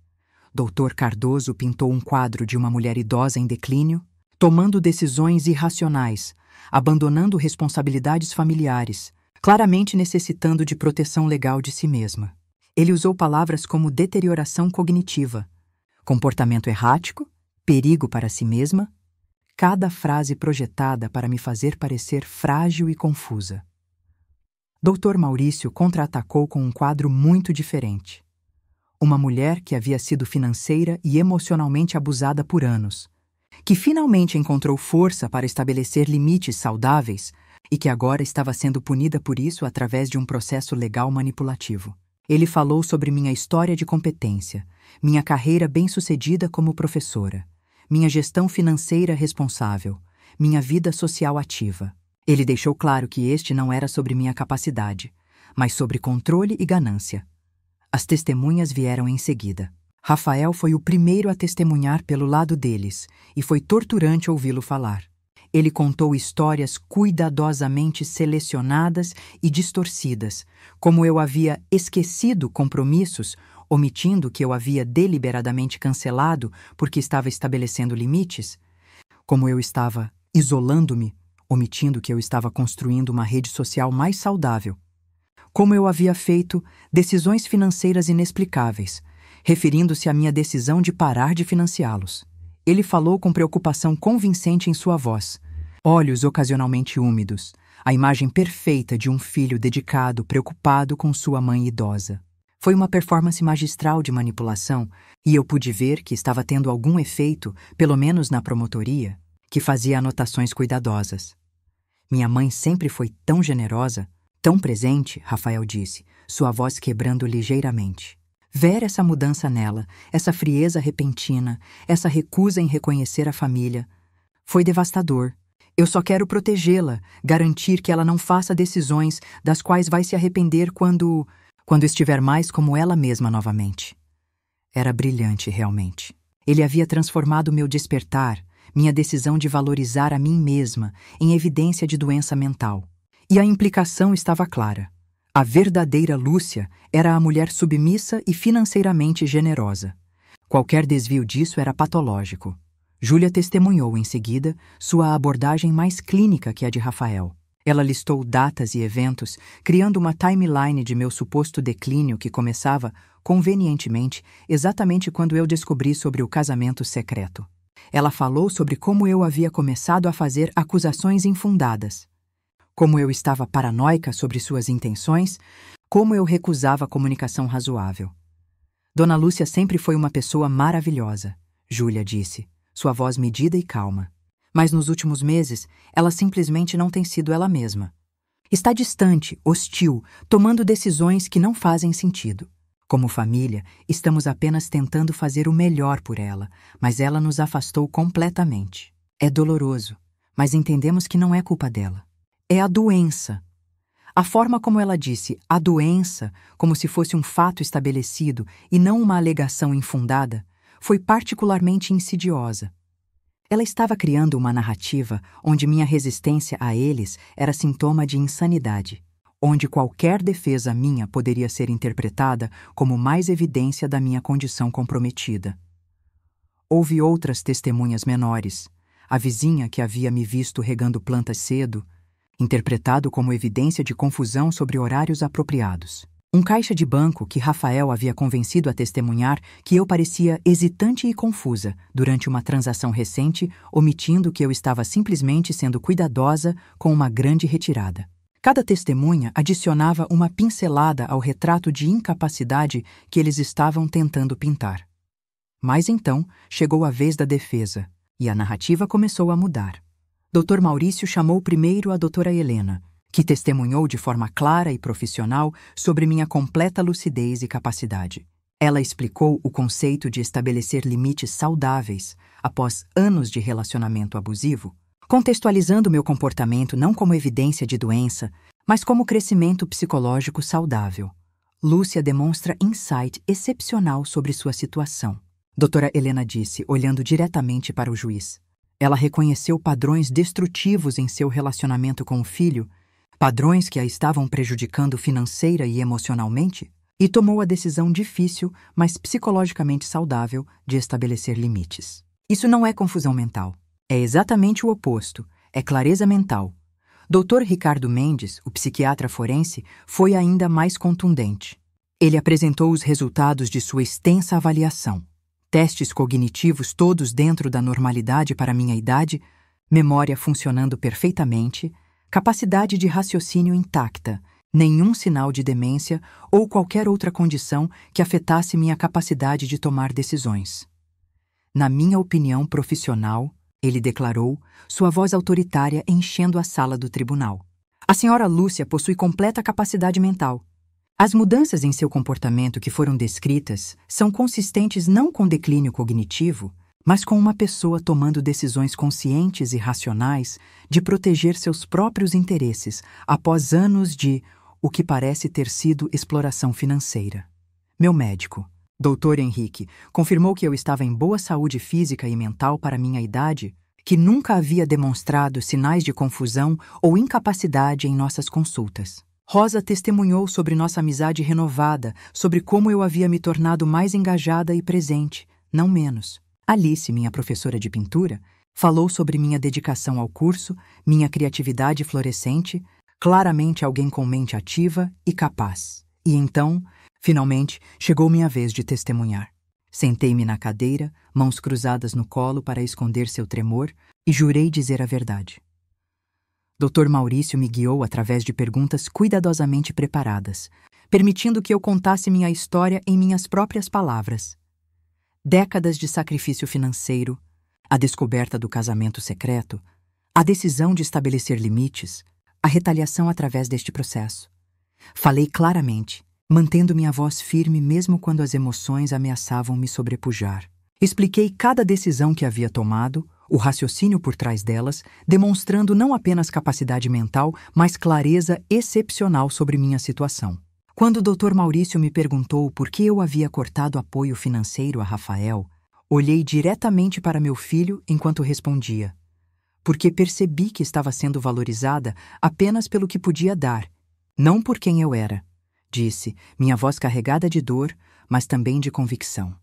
Dr. Cardoso pintou um quadro de uma mulher idosa em declínio, tomando decisões irracionais, abandonando responsabilidades familiares, claramente necessitando de proteção legal de si mesma. Ele usou palavras como deterioração cognitiva, comportamento errático, perigo para si mesma, cada frase projetada para me fazer parecer frágil e confusa. Dr. Maurício contra-atacou com um quadro muito diferente. Uma mulher que havia sido financeira e emocionalmente abusada por anos, que finalmente encontrou força para estabelecer limites saudáveis e que agora estava sendo punida por isso através de um processo legal manipulativo. Ele falou sobre minha história de competência, minha carreira bem-sucedida como professora, minha gestão financeira responsável, minha vida social ativa. Ele deixou claro que este não era sobre minha capacidade, mas sobre controle e ganância. As testemunhas vieram em seguida. Rafael foi o primeiro a testemunhar pelo lado deles, e foi torturante ouvi-lo falar. Ele contou histórias cuidadosamente selecionadas e distorcidas, como eu havia esquecido compromissos, omitindo que eu havia deliberadamente cancelado porque estava estabelecendo limites, como eu estava isolando-me, omitindo que eu estava construindo uma rede social mais saudável, como eu havia feito decisões financeiras inexplicáveis, referindo-se à minha decisão de parar de financiá-los. Ele falou com preocupação convincente em sua voz, olhos ocasionalmente úmidos, a imagem perfeita de um filho dedicado, preocupado com sua mãe idosa. Foi uma performance magistral de manipulação e eu pude ver que estava tendo algum efeito, pelo menos na promotoria, que fazia anotações cuidadosas. Minha mãe sempre foi tão generosa, tão presente, Rafael disse, sua voz quebrando ligeiramente. Ver essa mudança nela, essa frieza repentina, essa recusa em reconhecer a família, foi devastador. Eu só quero protegê-la, garantir que ela não faça decisões das quais vai se arrepender quando estiver mais como ela mesma novamente. Era brilhante, realmente. Ele havia transformado meu despertar, minha decisão de valorizar a mim mesma, em evidência de doença mental. E a implicação estava clara. A verdadeira Lúcia era a mulher submissa e financeiramente generosa. Qualquer desvio disso era patológico. Júlia testemunhou em seguida sua abordagem mais clínica que a de Rafael. Ela listou datas e eventos, criando uma timeline de meu suposto declínio que começava, convenientemente, exatamente quando eu descobri sobre o casamento secreto. Ela falou sobre como eu havia começado a fazer acusações infundadas, como eu estava paranoica sobre suas intenções, como eu recusava comunicação razoável. Dona Lúcia sempre foi uma pessoa maravilhosa, Júlia disse, sua voz medida e calma. Mas nos últimos meses, ela simplesmente não tem sido ela mesma. Está distante, hostil, tomando decisões que não fazem sentido. Como família, estamos apenas tentando fazer o melhor por ela, mas ela nos afastou completamente. É doloroso, mas entendemos que não é culpa dela. É a doença. A forma como ela disse a doença, como se fosse um fato estabelecido e não uma alegação infundada, foi particularmente insidiosa. Ela estava criando uma narrativa onde minha resistência a eles era sintoma de insanidade, onde qualquer defesa minha poderia ser interpretada como mais evidência da minha condição comprometida. Houve outras testemunhas menores, a vizinha que havia me visto regando plantas cedo, interpretado como evidência de confusão sobre horários apropriados. Um caixa de banco que Rafael havia convencido a testemunhar que eu parecia hesitante e confusa durante uma transação recente, omitindo que eu estava simplesmente sendo cuidadosa com uma grande retirada. Cada testemunha adicionava uma pincelada ao retrato de incapacidade que eles estavam tentando pintar. Mas então chegou a vez da defesa, e a narrativa começou a mudar. Dr. Maurício chamou primeiro a doutora Helena, que testemunhou de forma clara e profissional sobre minha completa lucidez e capacidade. Ela explicou o conceito de estabelecer limites saudáveis após anos de relacionamento abusivo, contextualizando meu comportamento não como evidência de doença, mas como crescimento psicológico saudável. Lúcia demonstra insight excepcional sobre sua situação, doutora Helena disse, olhando diretamente para o juiz. Ela reconheceu padrões destrutivos em seu relacionamento com o filho, padrões que a estavam prejudicando financeira e emocionalmente, e tomou a decisão difícil, mas psicologicamente saudável, de estabelecer limites. Isso não é confusão mental. É exatamente o oposto. É clareza mental. Dr. Ricardo Mendes, o psiquiatra forense, foi ainda mais contundente. Ele apresentou os resultados de sua extensa avaliação. Testes cognitivos todos dentro da normalidade para minha idade, memória funcionando perfeitamente, capacidade de raciocínio intacta, nenhum sinal de demência ou qualquer outra condição que afetasse minha capacidade de tomar decisões. Na minha opinião profissional, ele declarou, sua voz autoritária enchendo a sala do tribunal. A senhora Lúcia possui completa capacidade mental. As mudanças em seu comportamento que foram descritas são consistentes não com declínio cognitivo, mas com uma pessoa tomando decisões conscientes e racionais de proteger seus próprios interesses após anos de o que parece ter sido exploração financeira. Meu médico, Dr. Henrique, confirmou que eu estava em boa saúde física e mental para minha idade, que nunca havia demonstrado sinais de confusão ou incapacidade em nossas consultas. Rosa testemunhou sobre nossa amizade renovada, sobre como eu havia me tornado mais engajada e presente, não menos. Alice, minha professora de pintura, falou sobre minha dedicação ao curso, minha criatividade florescente, claramente alguém com mente ativa e capaz. E então, finalmente, chegou minha vez de testemunhar. Sentei-me na cadeira, mãos cruzadas no colo para esconder seu tremor, e jurei dizer a verdade. Dr. Maurício me guiou através de perguntas cuidadosamente preparadas, permitindo que eu contasse minha história em minhas próprias palavras. Décadas de sacrifício financeiro, a descoberta do casamento secreto, a decisão de estabelecer limites, a retaliação através deste processo. Falei claramente, mantendo minha voz firme mesmo quando as emoções ameaçavam me sobrepujar. Expliquei cada decisão que havia tomado, o raciocínio por trás delas, demonstrando não apenas capacidade mental, mas clareza excepcional sobre minha situação. Quando o Dr. Maurício me perguntou por que eu havia cortado apoio financeiro a Rafael, olhei diretamente para meu filho enquanto respondia. Porque percebi que estava sendo valorizada apenas pelo que podia dar, não por quem eu era, disse, minha voz carregada de dor, mas também de convicção.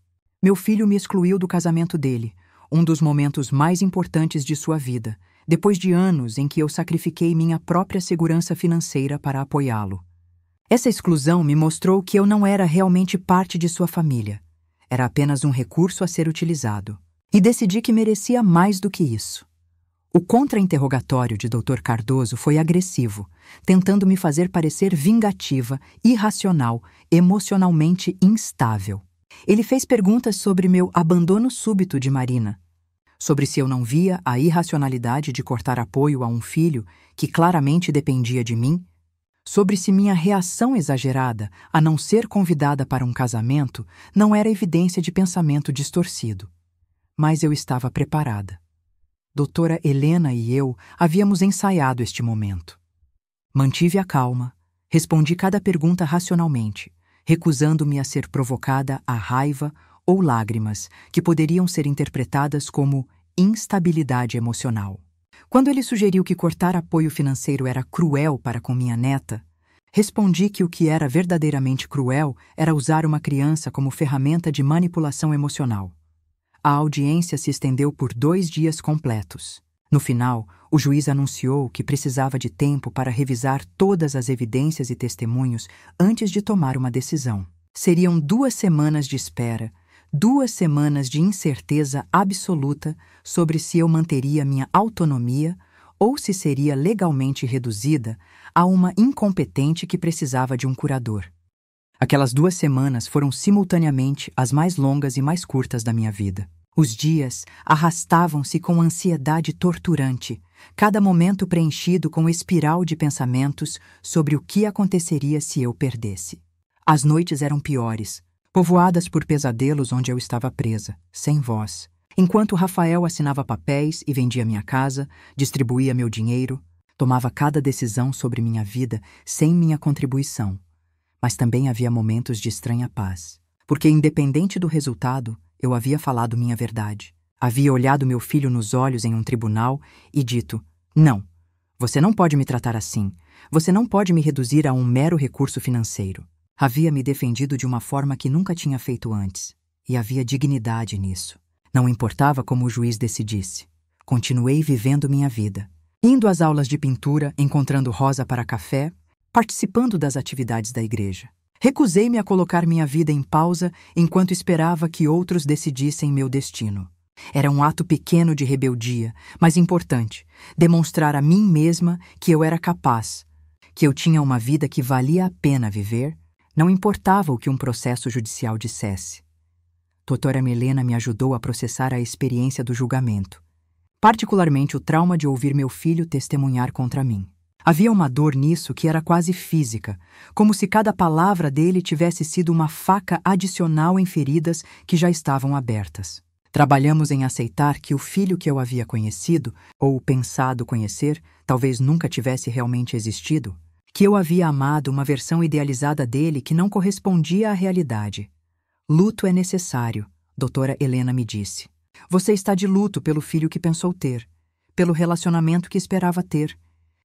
Meu filho me excluiu do casamento dele, um dos momentos mais importantes de sua vida, depois de anos em que eu sacrifiquei minha própria segurança financeira para apoiá-lo. Essa exclusão me mostrou que eu não era realmente parte de sua família. Era apenas um recurso a ser utilizado. E decidi que merecia mais do que isso. O contra-interrogatório de Dr. Cardoso foi agressivo, tentando me fazer parecer vingativa, irracional, emocionalmente instável. Ele fez perguntas sobre meu abandono súbito de Marina, sobre se eu não via a irracionalidade de cortar apoio a um filho que claramente dependia de mim, sobre se minha reação exagerada a não ser convidada para um casamento não era evidência de pensamento distorcido. Mas eu estava preparada. Doutora Helena e eu havíamos ensaiado este momento. Mantive a calma, respondi cada pergunta racionalmente, recusando-me a ser provocada a raiva ou lágrimas que poderiam ser interpretadas como instabilidade emocional. Quando ele sugeriu que cortar apoio financeiro era cruel para com minha neta, respondi que o que era verdadeiramente cruel era usar uma criança como ferramenta de manipulação emocional. A audiência se estendeu por 2 dias completos. No final, o juiz anunciou que precisava de tempo para revisar todas as evidências e testemunhos antes de tomar uma decisão. Seriam 2 semanas de espera, 2 semanas de incerteza absoluta sobre se eu manteria minha autonomia ou se seria legalmente reduzida a uma incompetente que precisava de um curador. Aquelas 2 semanas foram simultaneamente as mais longas e mais curtas da minha vida. Os dias arrastavam-se com ansiedade torturante, cada momento preenchido com espiral de pensamentos sobre o que aconteceria se eu perdesse. As noites eram piores, povoadas por pesadelos onde eu estava presa, sem voz, enquanto Rafael assinava papéis e vendia minha casa, distribuía meu dinheiro, tomava cada decisão sobre minha vida sem minha contribuição. Mas também havia momentos de estranha paz, porque, independente do resultado, eu havia falado minha verdade. Havia olhado meu filho nos olhos em um tribunal e dito: não, você não pode me tratar assim. Você não pode me reduzir a um mero recurso financeiro. Havia me defendido de uma forma que nunca tinha feito antes. E havia dignidade nisso. Não importava como o juiz decidisse. Continuei vivendo minha vida. Indo às aulas de pintura, encontrando Rosa para café, participando das atividades da igreja. Recusei-me a colocar minha vida em pausa enquanto esperava que outros decidissem meu destino. Era um ato pequeno de rebeldia, mas importante, demonstrar a mim mesma que eu era capaz, que eu tinha uma vida que valia a pena viver, não importava o que um processo judicial dissesse. Doutora Milena me ajudou a processar a experiência do julgamento, particularmente o trauma de ouvir meu filho testemunhar contra mim. Havia uma dor nisso que era quase física, como se cada palavra dele tivesse sido uma faca adicional em feridas que já estavam abertas. Trabalhamos em aceitar que o filho que eu havia conhecido, ou pensado conhecer, talvez nunca tivesse realmente existido, que eu havia amado uma versão idealizada dele que não correspondia à realidade. Luto é necessário, doutora Helena me disse. Você está de luto pelo filho que pensou ter, pelo relacionamento que esperava ter.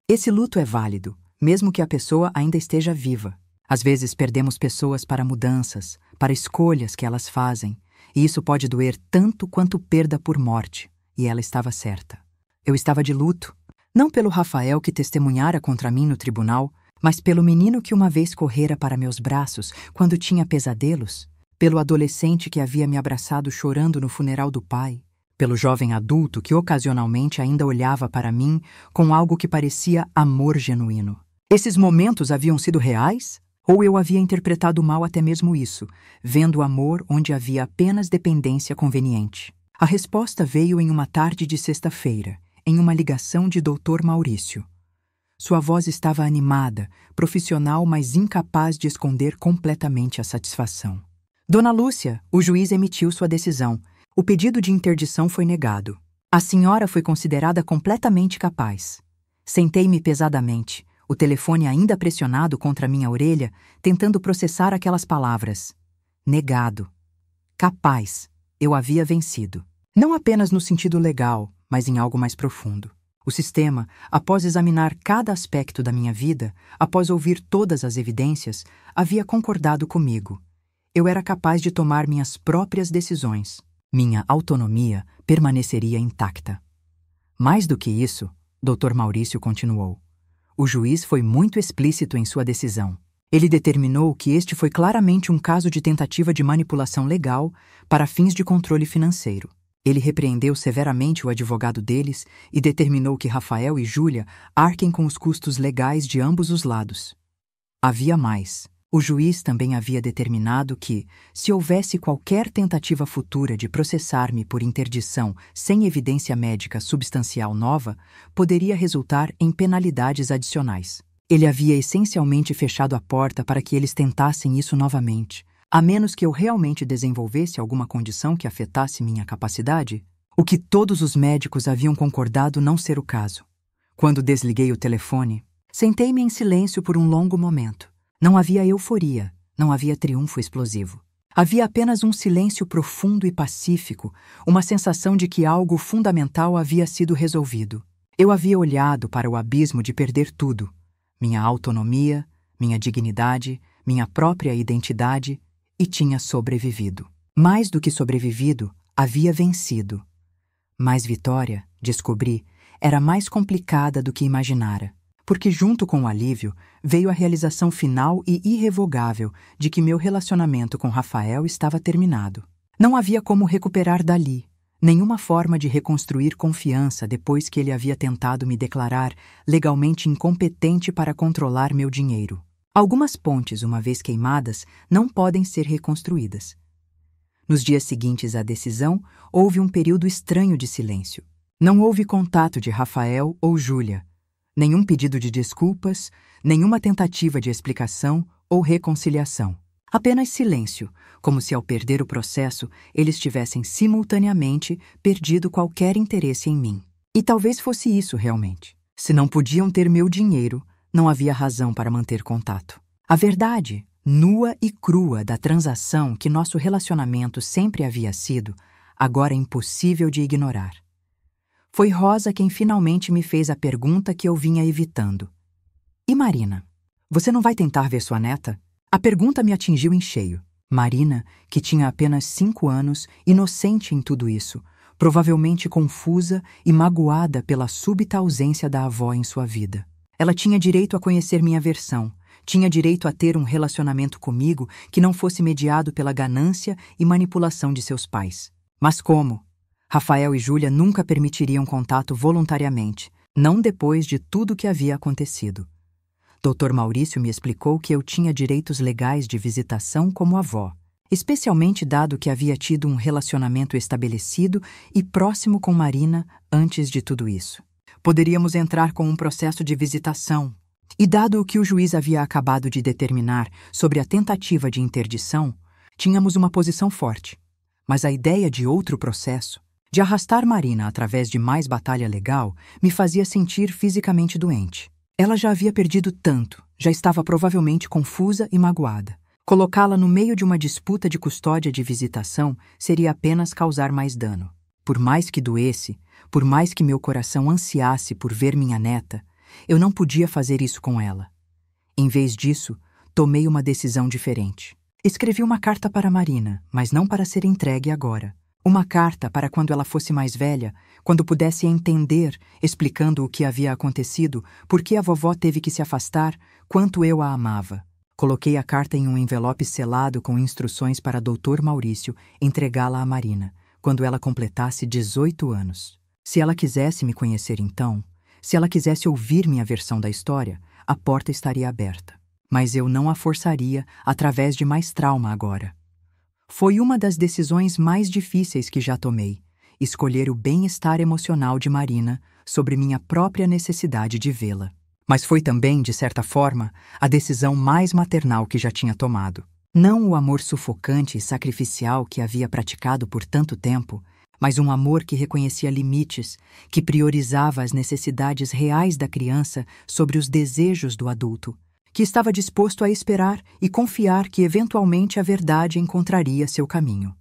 Esse luto é válido, mesmo que a pessoa ainda esteja viva. Às vezes perdemos pessoas para mudanças, para escolhas que elas fazem, e isso pode doer tanto quanto perda por morte, e ela estava certa. Eu estava de luto, não pelo Rafael que testemunhara contra mim no tribunal, mas pelo menino que uma vez correra para meus braços quando tinha pesadelos, pelo adolescente que havia me abraçado chorando no funeral do pai, pelo jovem adulto que ocasionalmente ainda olhava para mim com algo que parecia amor genuíno. Esses momentos haviam sido reais? Ou eu havia interpretado mal até mesmo isso, vendo amor onde havia apenas dependência conveniente? A resposta veio em uma tarde de sexta-feira, em uma ligação de Dr. Maurício. Sua voz estava animada, profissional, mas incapaz de esconder completamente a satisfação. Dona Lúcia, o juiz emitiu sua decisão. O pedido de interdição foi negado. A senhora foi considerada completamente capaz. Sentei-me pesadamente, o telefone ainda pressionado contra minha orelha, tentando processar aquelas palavras. Negado. Capaz. Eu havia vencido. Não apenas no sentido legal, mas em algo mais profundo. O sistema, após examinar cada aspecto da minha vida, após ouvir todas as evidências, havia concordado comigo. Eu era capaz de tomar minhas próprias decisões. Minha autonomia permaneceria intacta. Mais do que isso, Dr. Maurício continuou. O juiz foi muito explícito em sua decisão. Ele determinou que este foi claramente um caso de tentativa de manipulação legal para fins de controle financeiro. Ele repreendeu severamente o advogado deles e determinou que Rafael e Júlia arquem com os custos legais de ambos os lados. Havia mais. O juiz também havia determinado que, se houvesse qualquer tentativa futura de processar-me por interdição sem evidência médica substancial nova, poderia resultar em penalidades adicionais. Ele havia essencialmente fechado a porta para que eles tentassem isso novamente, a menos que eu realmente desenvolvesse alguma condição que afetasse minha capacidade, o que todos os médicos haviam concordado não ser o caso. Quando desliguei o telefone, sentei-me em silêncio por um longo momento. Não havia euforia, não havia triunfo explosivo. Havia apenas um silêncio profundo e pacífico, uma sensação de que algo fundamental havia sido resolvido. Eu havia olhado para o abismo de perder tudo: minha autonomia, minha dignidade, minha própria identidade, e tinha sobrevivido. Mais do que sobrevivido, havia vencido. Mas vitória, descobri, era mais complicada do que imaginara. Porque junto com o alívio veio a realização final e irrevogável de que meu relacionamento com Rafael estava terminado. Não havia como recuperar dali, nenhuma forma de reconstruir confiança depois que ele havia tentado me declarar legalmente incompetente para controlar meu dinheiro. Algumas pontes, uma vez queimadas, não podem ser reconstruídas. Nos dias seguintes à decisão, houve um período estranho de silêncio. Não houve contato de Rafael ou Júlia. Nenhum pedido de desculpas, nenhuma tentativa de explicação ou reconciliação. Apenas silêncio, como se ao perder o processo, eles tivessem simultaneamente perdido qualquer interesse em mim. E talvez fosse isso realmente. Se não podiam ter meu dinheiro, não havia razão para manter contato. A verdade, nua e crua da transação que nosso relacionamento sempre havia sido, agora é impossível de ignorar. Foi Rosa quem finalmente me fez a pergunta que eu vinha evitando. E Marina? Você não vai tentar ver sua neta? A pergunta me atingiu em cheio. Marina, que tinha apenas 5 anos, inocente em tudo isso, provavelmente confusa e magoada pela súbita ausência da avó em sua vida. Ela tinha direito a conhecer minha versão, tinha direito a ter um relacionamento comigo que não fosse mediado pela ganância e manipulação de seus pais. Mas como? Rafael e Júlia nunca permitiriam contato voluntariamente, não depois de tudo que havia acontecido. Dr. Maurício me explicou que eu tinha direitos legais de visitação como avó, especialmente dado que havia tido um relacionamento estabelecido e próximo com Marina antes de tudo isso. Poderíamos entrar com um processo de visitação, e dado o que o juiz havia acabado de determinar sobre a tentativa de interdição, tínhamos uma posição forte. Mas a ideia de outro processo, de arrastar Marina através de mais batalha legal, me fazia sentir fisicamente doente. Ela já havia perdido tanto, já estava provavelmente confusa e magoada. Colocá-la no meio de uma disputa de custódia de visitação seria apenas causar mais dano. Por mais que doesse, por mais que meu coração ansiasse por ver minha neta, eu não podia fazer isso com ela. Em vez disso, tomei uma decisão diferente. Escrevi uma carta para Marina, mas não para ser entregue agora. Uma carta para quando ela fosse mais velha, quando pudesse entender, explicando o que havia acontecido, por que a vovó teve que se afastar, quanto eu a amava. Coloquei a carta em um envelope selado com instruções para Dr. Maurício entregá-la a Marina, quando ela completasse 18 anos. Se ela quisesse me conhecer então, se ela quisesse ouvir minha versão da história, a porta estaria aberta. Mas eu não a forçaria através de mais trauma agora. Foi uma das decisões mais difíceis que já tomei, escolher o bem-estar emocional de Marina sobre minha própria necessidade de vê-la. Mas foi também, de certa forma, a decisão mais maternal que já tinha tomado. Não o amor sufocante e sacrificial que havia praticado por tanto tempo, mas um amor que reconhecia limites, que priorizava as necessidades reais da criança sobre os desejos do adulto, que estava disposto a esperar e confiar que eventualmente a verdade encontraria seu caminho.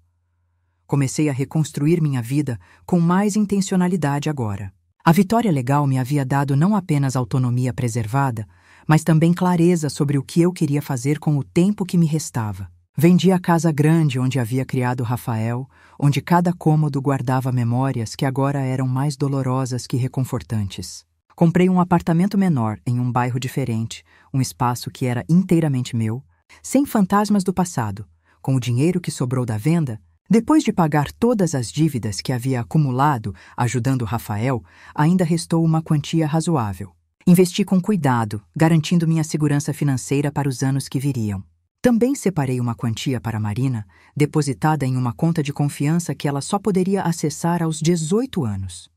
Comecei a reconstruir minha vida com mais intencionalidade agora. A vitória legal me havia dado não apenas autonomia preservada, mas também clareza sobre o que eu queria fazer com o tempo que me restava. Vendi a casa grande onde havia criado Rafael, onde cada cômodo guardava memórias que agora eram mais dolorosas que reconfortantes. Comprei um apartamento menor em um bairro diferente, um espaço que era inteiramente meu, sem fantasmas do passado. Com o dinheiro que sobrou da venda, depois de pagar todas as dívidas que havia acumulado ajudando Rafael, ainda restou uma quantia razoável. Investi com cuidado, garantindo minha segurança financeira para os anos que viriam. Também separei uma quantia para Marina, depositada em uma conta de confiança que ela só poderia acessar aos 18 anos.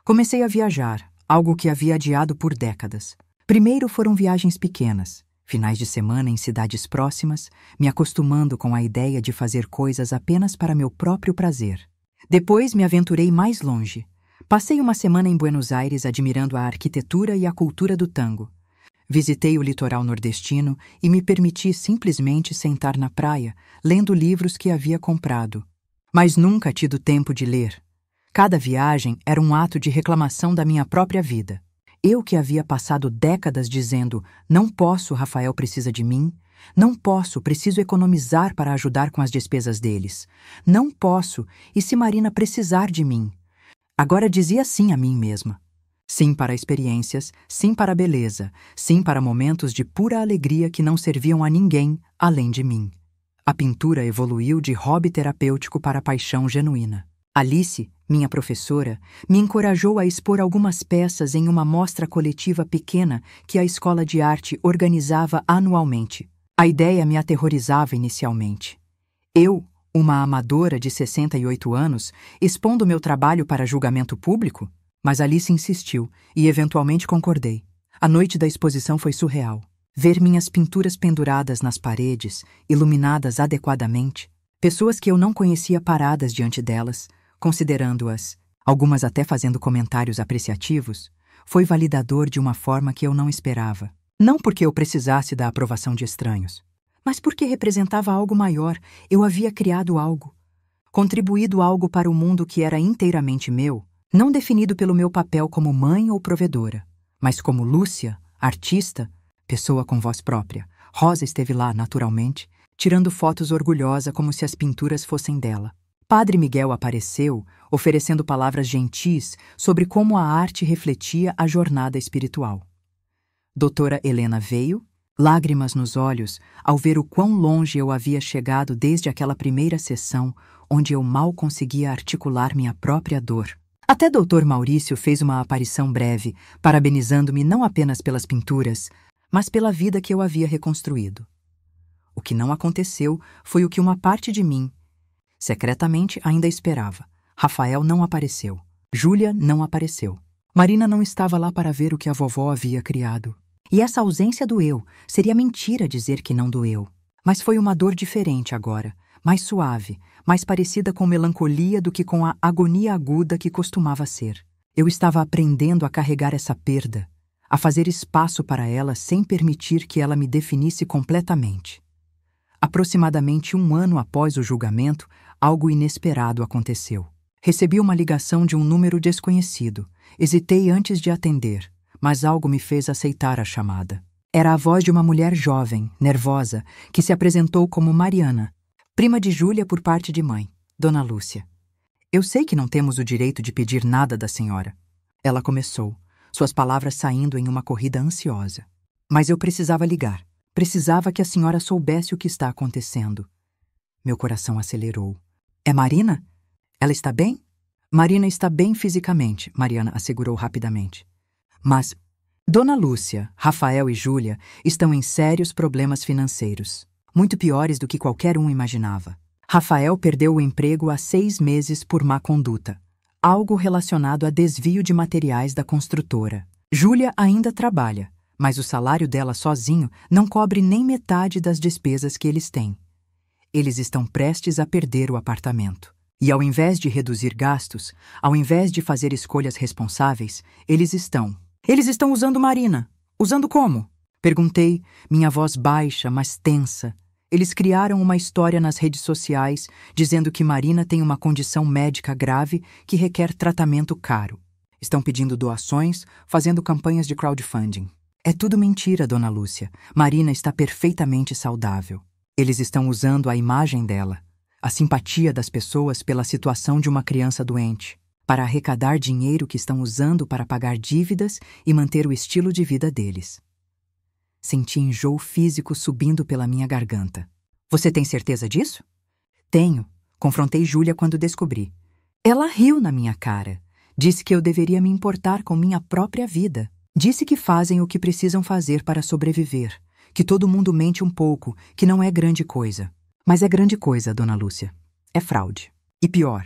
Comecei a viajar, algo que havia adiado por décadas. Primeiro foram viagens pequenas, finais de semana em cidades próximas, me acostumando com a ideia de fazer coisas apenas para meu próprio prazer. Depois me aventurei mais longe. Passei uma semana em Buenos Aires admirando a arquitetura e a cultura do tango. Visitei o litoral nordestino e me permiti simplesmente sentar na praia, lendo livros que havia comprado. Mas nunca tido tempo de ler. Cada viagem era um ato de reclamação da minha própria vida. Eu que havia passado décadas dizendo, não posso, Rafael precisa de mim. Não posso, preciso economizar para ajudar com as despesas deles. Não posso, e se Marina precisar de mim? Agora dizia sim a mim mesma. Sim para experiências, sim para a beleza, sim para momentos de pura alegria que não serviam a ninguém além de mim. A pintura evoluiu de hobby terapêutico para paixão genuína. Alice, minha professora, me encorajou a expor algumas peças em uma mostra coletiva pequena que a escola de arte organizava anualmente. A ideia me aterrorizava inicialmente. Eu, uma amadora de 68 anos, expondo meu trabalho para julgamento público? Mas Alice insistiu e eventualmente concordei. A noite da exposição foi surreal. Ver minhas pinturas penduradas nas paredes, iluminadas adequadamente, pessoas que eu não conhecia paradas diante delas, considerando-as, algumas até fazendo comentários apreciativos, foi validador de uma forma que eu não esperava. Não porque eu precisasse da aprovação de estranhos, mas porque representava algo maior. Eu havia criado algo, contribuído algo para o mundo que era inteiramente meu, não definido pelo meu papel como mãe ou provedora, mas como Lúcia, artista, pessoa com voz própria. Rosa esteve lá, naturalmente, tirando fotos orgulhosa como se as pinturas fossem dela. Padre Miguel apareceu, oferecendo palavras gentis sobre como a arte refletia a jornada espiritual. Doutora Helena veio, lágrimas nos olhos, ao ver o quão longe eu havia chegado desde aquela primeira sessão, onde eu mal conseguia articular minha própria dor. Até Dr. Maurício fez uma aparição breve, parabenizando-me não apenas pelas pinturas, mas pela vida que eu havia reconstruído. O que não aconteceu foi o que uma parte de mim, secretamente, ainda esperava. Rafael não apareceu. Júlia não apareceu. Marina não estava lá para ver o que a vovó havia criado. E essa ausência doeu. Seria mentira dizer que não doeu. Mas foi uma dor diferente agora, mais suave, mais parecida com melancolia do que com a agonia aguda que costumava ser. Eu estava aprendendo a carregar essa perda, a fazer espaço para ela sem permitir que ela me definisse completamente. Aproximadamente 1 ano após o julgamento, algo inesperado aconteceu. Recebi uma ligação de um número desconhecido. Hesitei antes de atender, mas algo me fez aceitar a chamada. Era a voz de uma mulher jovem, nervosa, que se apresentou como Mariana, prima de Júlia por parte de mãe, Dona Lúcia. Eu sei que não temos o direito de pedir nada da senhora. Ela começou, suas palavras saindo em uma corrida ansiosa. Mas eu precisava ligar. Precisava que a senhora soubesse o que está acontecendo. Meu coração acelerou. É Marina? Ela está bem? Marina está bem fisicamente, Mariana assegurou rapidamente. Mas Dona Lúcia, Rafael e Júlia estão em sérios problemas financeiros, muito piores do que qualquer um imaginava. Rafael perdeu o emprego há 6 meses por má conduta, algo relacionado a desvio de materiais da construtora. Júlia ainda trabalha, mas o salário dela sozinho não cobre nem metade das despesas que eles têm. Eles estão prestes a perder o apartamento. E ao invés de reduzir gastos, ao invés de fazer escolhas responsáveis, eles estão usando Marina. Usando como? Perguntei, minha voz baixa, mas tensa. Eles criaram uma história nas redes sociais dizendo que Marina tem uma condição médica grave que requer tratamento caro. Estão pedindo doações, fazendo campanhas de crowdfunding. É tudo mentira, Dona Lúcia. Marina está perfeitamente saudável. Eles estão usando a imagem dela, a simpatia das pessoas pela situação de uma criança doente, para arrecadar dinheiro que estão usando para pagar dívidas e manter o estilo de vida deles. Senti enjoo físico subindo pela minha garganta. Você tem certeza disso? Tenho. Confrontei Júlia quando descobri. Ela riu na minha cara. Disse que eu deveria me importar com minha própria vida. Disse que fazem o que precisam fazer para sobreviver, que todo mundo mente um pouco, que não é grande coisa. Mas é grande coisa, Dona Lúcia. É fraude. E pior,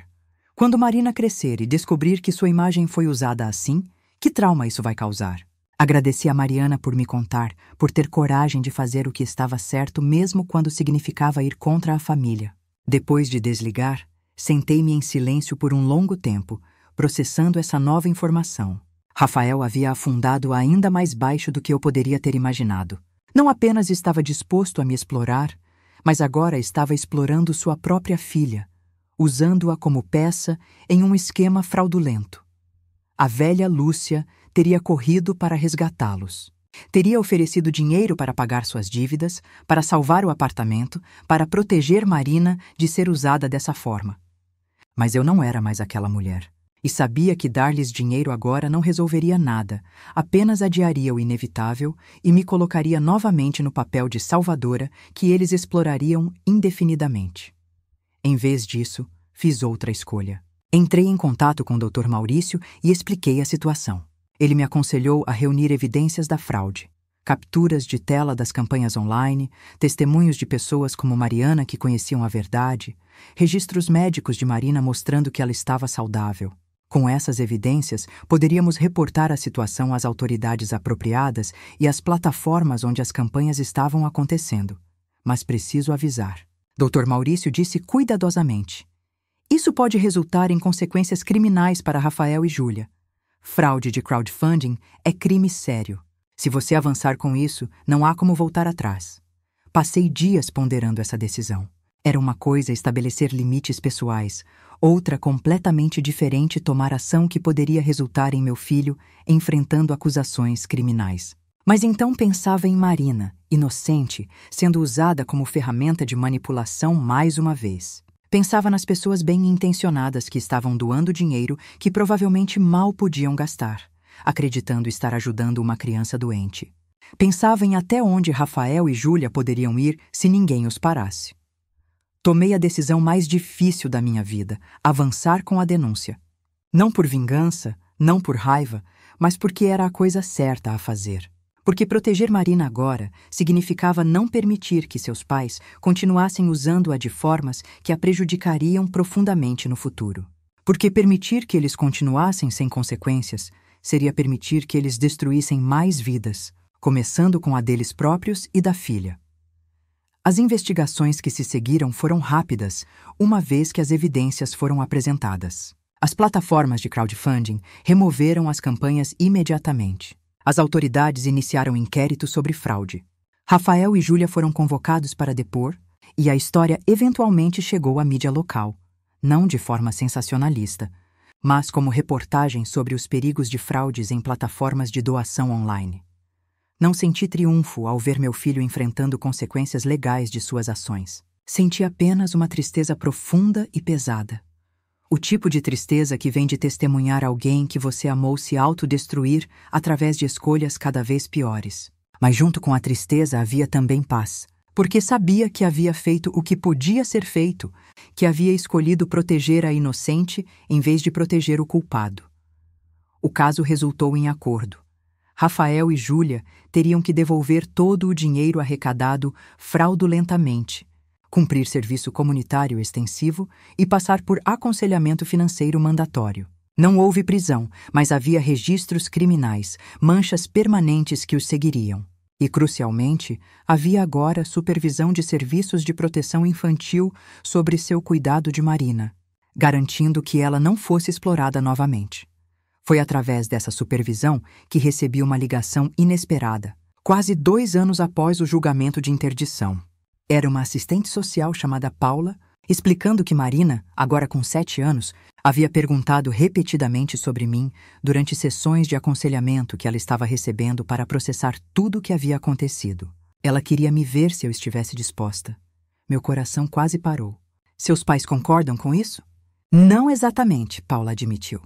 quando Marina crescer e descobrir que sua imagem foi usada assim, que trauma isso vai causar? Agradeci a Mariana por me contar, por ter coragem de fazer o que estava certo mesmo quando significava ir contra a família. Depois de desligar, sentei-me em silêncio por um longo tempo, processando essa nova informação. Rafael havia afundado ainda mais baixo do que eu poderia ter imaginado. Não apenas estava disposto a me explorar, mas agora estava explorando sua própria filha, usando-a como peça em um esquema fraudulento. A velha Lúcia teria corrido para resgatá-los. Teria oferecido dinheiro para pagar suas dívidas, para salvar o apartamento, para proteger Marina de ser usada dessa forma. Mas eu não era mais aquela mulher. E sabia que dar-lhes dinheiro agora não resolveria nada, apenas adiaria o inevitável e me colocaria novamente no papel de salvadora que eles explorariam indefinidamente. Em vez disso, fiz outra escolha. Entrei em contato com o Dr. Maurício e expliquei a situação. Ele me aconselhou a reunir evidências da fraude, capturas de tela das campanhas online, testemunhos de pessoas como Mariana que conheciam a verdade, registros médicos de Marina mostrando que ela estava saudável. Com essas evidências, poderíamos reportar a situação às autoridades apropriadas e às plataformas onde as campanhas estavam acontecendo. Mas preciso avisar. Dr. Maurício disse cuidadosamente. Isso pode resultar em consequências criminais para Rafael e Júlia. Fraude de crowdfunding é crime sério. Se você avançar com isso, não há como voltar atrás. Passei dias ponderando essa decisão. Era uma coisa estabelecer limites pessoais, outra completamente diferente tomar ação que poderia resultar em meu filho enfrentando acusações criminais. Mas então pensava em Marina, inocente, sendo usada como ferramenta de manipulação mais uma vez. Pensava nas pessoas bem-intencionadas que estavam doando dinheiro que provavelmente mal podiam gastar, acreditando estar ajudando uma criança doente. Pensava em até onde Rafael e Júlia poderiam ir se ninguém os parasse. Tomei a decisão mais difícil da minha vida, avançar com a denúncia. Não por vingança, não por raiva, mas porque era a coisa certa a fazer. Porque proteger Marina agora significava não permitir que seus pais continuassem usando-a de formas que a prejudicariam profundamente no futuro. Porque permitir que eles continuassem sem consequências seria permitir que eles destruíssem mais vidas, começando com a deles próprios e da filha. As investigações que se seguiram foram rápidas, uma vez que as evidências foram apresentadas. As plataformas de crowdfunding removeram as campanhas imediatamente. As autoridades iniciaram inquéritos sobre fraude. Rafael e Júlia foram convocados para depor, e a história eventualmente chegou à mídia local, não de forma sensacionalista, mas como reportagem sobre os perigos de fraudes em plataformas de doação online. Não senti triunfo ao ver meu filho enfrentando consequências legais de suas ações. Senti apenas uma tristeza profunda e pesada. O tipo de tristeza que vem de testemunhar alguém que você amou se autodestruir através de escolhas cada vez piores. Mas junto com a tristeza havia também paz, porque sabia que havia feito o que podia ser feito, que havia escolhido proteger a inocente em vez de proteger o culpado. O caso resultou em acordo. Rafael e Júlia teriam que devolver todo o dinheiro arrecadado fraudulentamente, cumprir serviço comunitário extensivo e passar por aconselhamento financeiro mandatório. Não houve prisão, mas havia registros criminais, manchas permanentes que os seguiriam. E, crucialmente, havia agora supervisão de serviços de proteção infantil sobre seu cuidado de Marina, garantindo que ela não fosse explorada novamente. Foi através dessa supervisão que recebi uma ligação inesperada, quase 2 anos após o julgamento de interdição. Era uma assistente social chamada Paula, explicando que Marina, agora com 7 anos, havia perguntado repetidamente sobre mim durante sessões de aconselhamento que ela estava recebendo para processar tudo o que havia acontecido. Ela queria me ver se eu estivesse disposta. Meu coração quase parou. Seus pais concordam com isso? Não exatamente, Paula admitiu.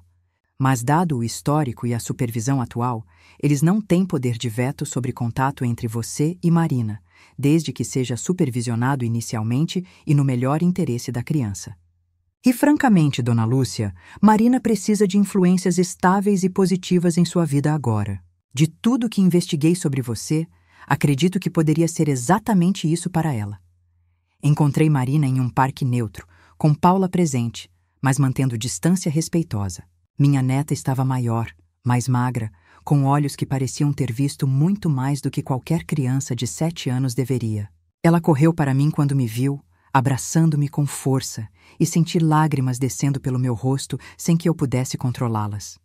Mas, dado o histórico e a supervisão atual, eles não têm poder de veto sobre contato entre você e Marina, desde que seja supervisionado inicialmente e no melhor interesse da criança. E, francamente, Dona Lúcia, Marina precisa de influências estáveis e positivas em sua vida agora. De tudo que investiguei sobre você, acredito que poderia ser exatamente isso para ela. Encontrei Marina em um parque neutro, com Paula presente, mas mantendo distância respeitosa. Minha neta estava maior, mais magra, com olhos que pareciam ter visto muito mais do que qualquer criança de 7 anos deveria. Ela correu para mim quando me viu, abraçando-me com força, e senti lágrimas descendo pelo meu rosto sem que eu pudesse controlá-las.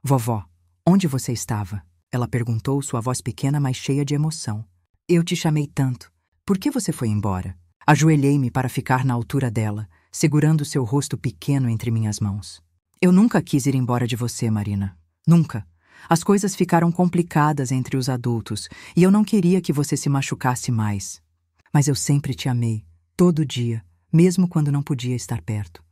Vovó, onde você estava? Ela perguntou, sua voz pequena, mas cheia de emoção. Eu te chamei tanto. Por que você foi embora? Ajoelhei-me para ficar na altura dela, segurando seu rosto pequeno entre minhas mãos. Eu nunca quis ir embora de você, Marina. Nunca. As coisas ficaram complicadas entre os adultos e eu não queria que você se machucasse mais. Mas eu sempre te amei, todo dia, mesmo quando não podia estar perto.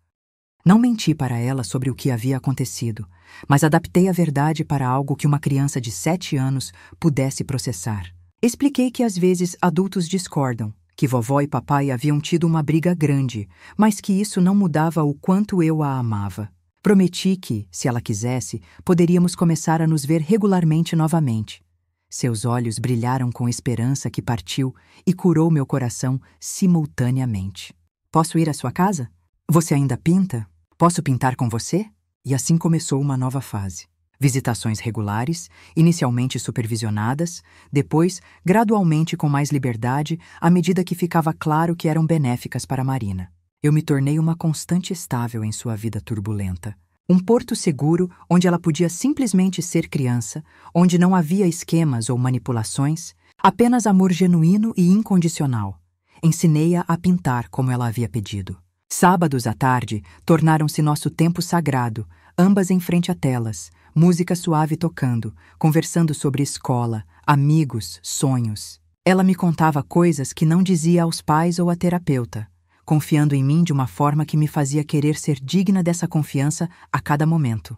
Não menti para ela sobre o que havia acontecido, mas adaptei a verdade para algo que uma criança de 7 anos pudesse processar. Expliquei que às vezes adultos discordam, que vovó e papai haviam tido uma briga grande, mas que isso não mudava o quanto eu a amava. Prometi que, se ela quisesse, poderíamos começar a nos ver regularmente novamente. Seus olhos brilharam com esperança que partiu e curou meu coração simultaneamente. Posso ir à sua casa? Você ainda pinta? Posso pintar com você? E assim começou uma nova fase. Visitações regulares, inicialmente supervisionadas, depois, gradualmente com mais liberdade, à medida que ficava claro que eram benéficas para Marina. Eu me tornei uma constante estável em sua vida turbulenta. Um porto seguro onde ela podia simplesmente ser criança, onde não havia esquemas ou manipulações, apenas amor genuíno e incondicional. Ensinei-a a pintar como ela havia pedido. Sábados à tarde tornaram-se nosso tempo sagrado, ambas em frente a telas, música suave tocando, conversando sobre escola, amigos, sonhos. Ela me contava coisas que não dizia aos pais ou à terapeuta, confiando em mim de uma forma que me fazia querer ser digna dessa confiança a cada momento.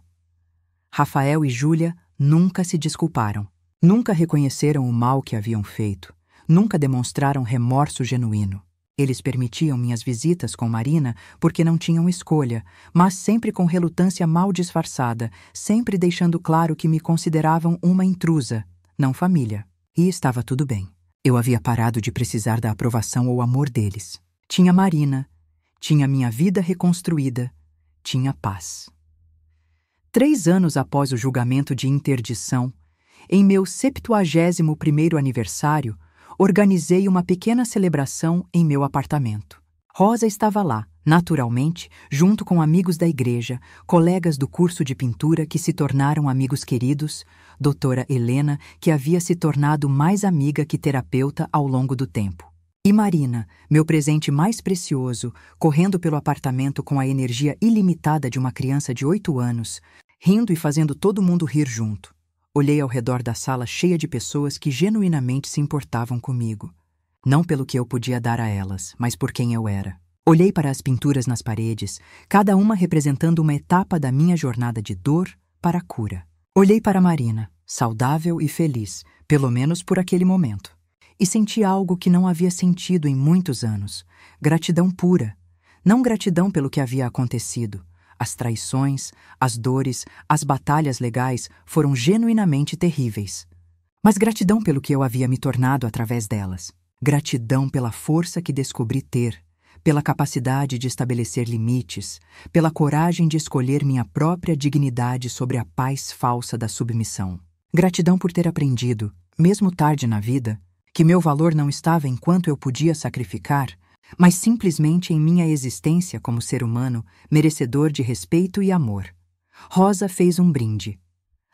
Rafael e Júlia nunca se desculparam, nunca reconheceram o mal que haviam feito, nunca demonstraram remorso genuíno. Eles permitiam minhas visitas com Marina porque não tinham escolha, mas sempre com relutância mal disfarçada, sempre deixando claro que me consideravam uma intrusa, não família. E estava tudo bem. Eu havia parado de precisar da aprovação ou amor deles. Tinha Marina, tinha minha vida reconstruída, tinha paz. 3 anos após o julgamento de interdição, em meu 71º aniversário, organizei uma pequena celebração em meu apartamento. Rosa estava lá, naturalmente, junto com amigos da igreja, colegas do curso de pintura que se tornaram amigos queridos, doutora Helena, que havia se tornado mais amiga que terapeuta ao longo do tempo. E Marina, meu presente mais precioso, correndo pelo apartamento com a energia ilimitada de uma criança de 8 anos, rindo e fazendo todo mundo rir junto. Olhei ao redor da sala cheia de pessoas que genuinamente se importavam comigo. Não pelo que eu podia dar a elas, mas por quem eu era. Olhei para as pinturas nas paredes, cada uma representando uma etapa da minha jornada de dor para a cura. Olhei para Marina, saudável e feliz, pelo menos por aquele momento. E senti algo que não havia sentido em muitos anos. Gratidão pura. Não gratidão pelo que havia acontecido. As traições, as dores, as batalhas legais foram genuinamente terríveis. Mas gratidão pelo que eu havia me tornado através delas. Gratidão pela força que descobri ter, pela capacidade de estabelecer limites, pela coragem de escolher minha própria dignidade sobre a paz falsa da submissão. Gratidão por ter aprendido, mesmo tarde na vida, que meu valor não estava em quanto eu podia sacrificar, mas simplesmente em minha existência como ser humano, merecedor de respeito e amor. Rosa fez um brinde.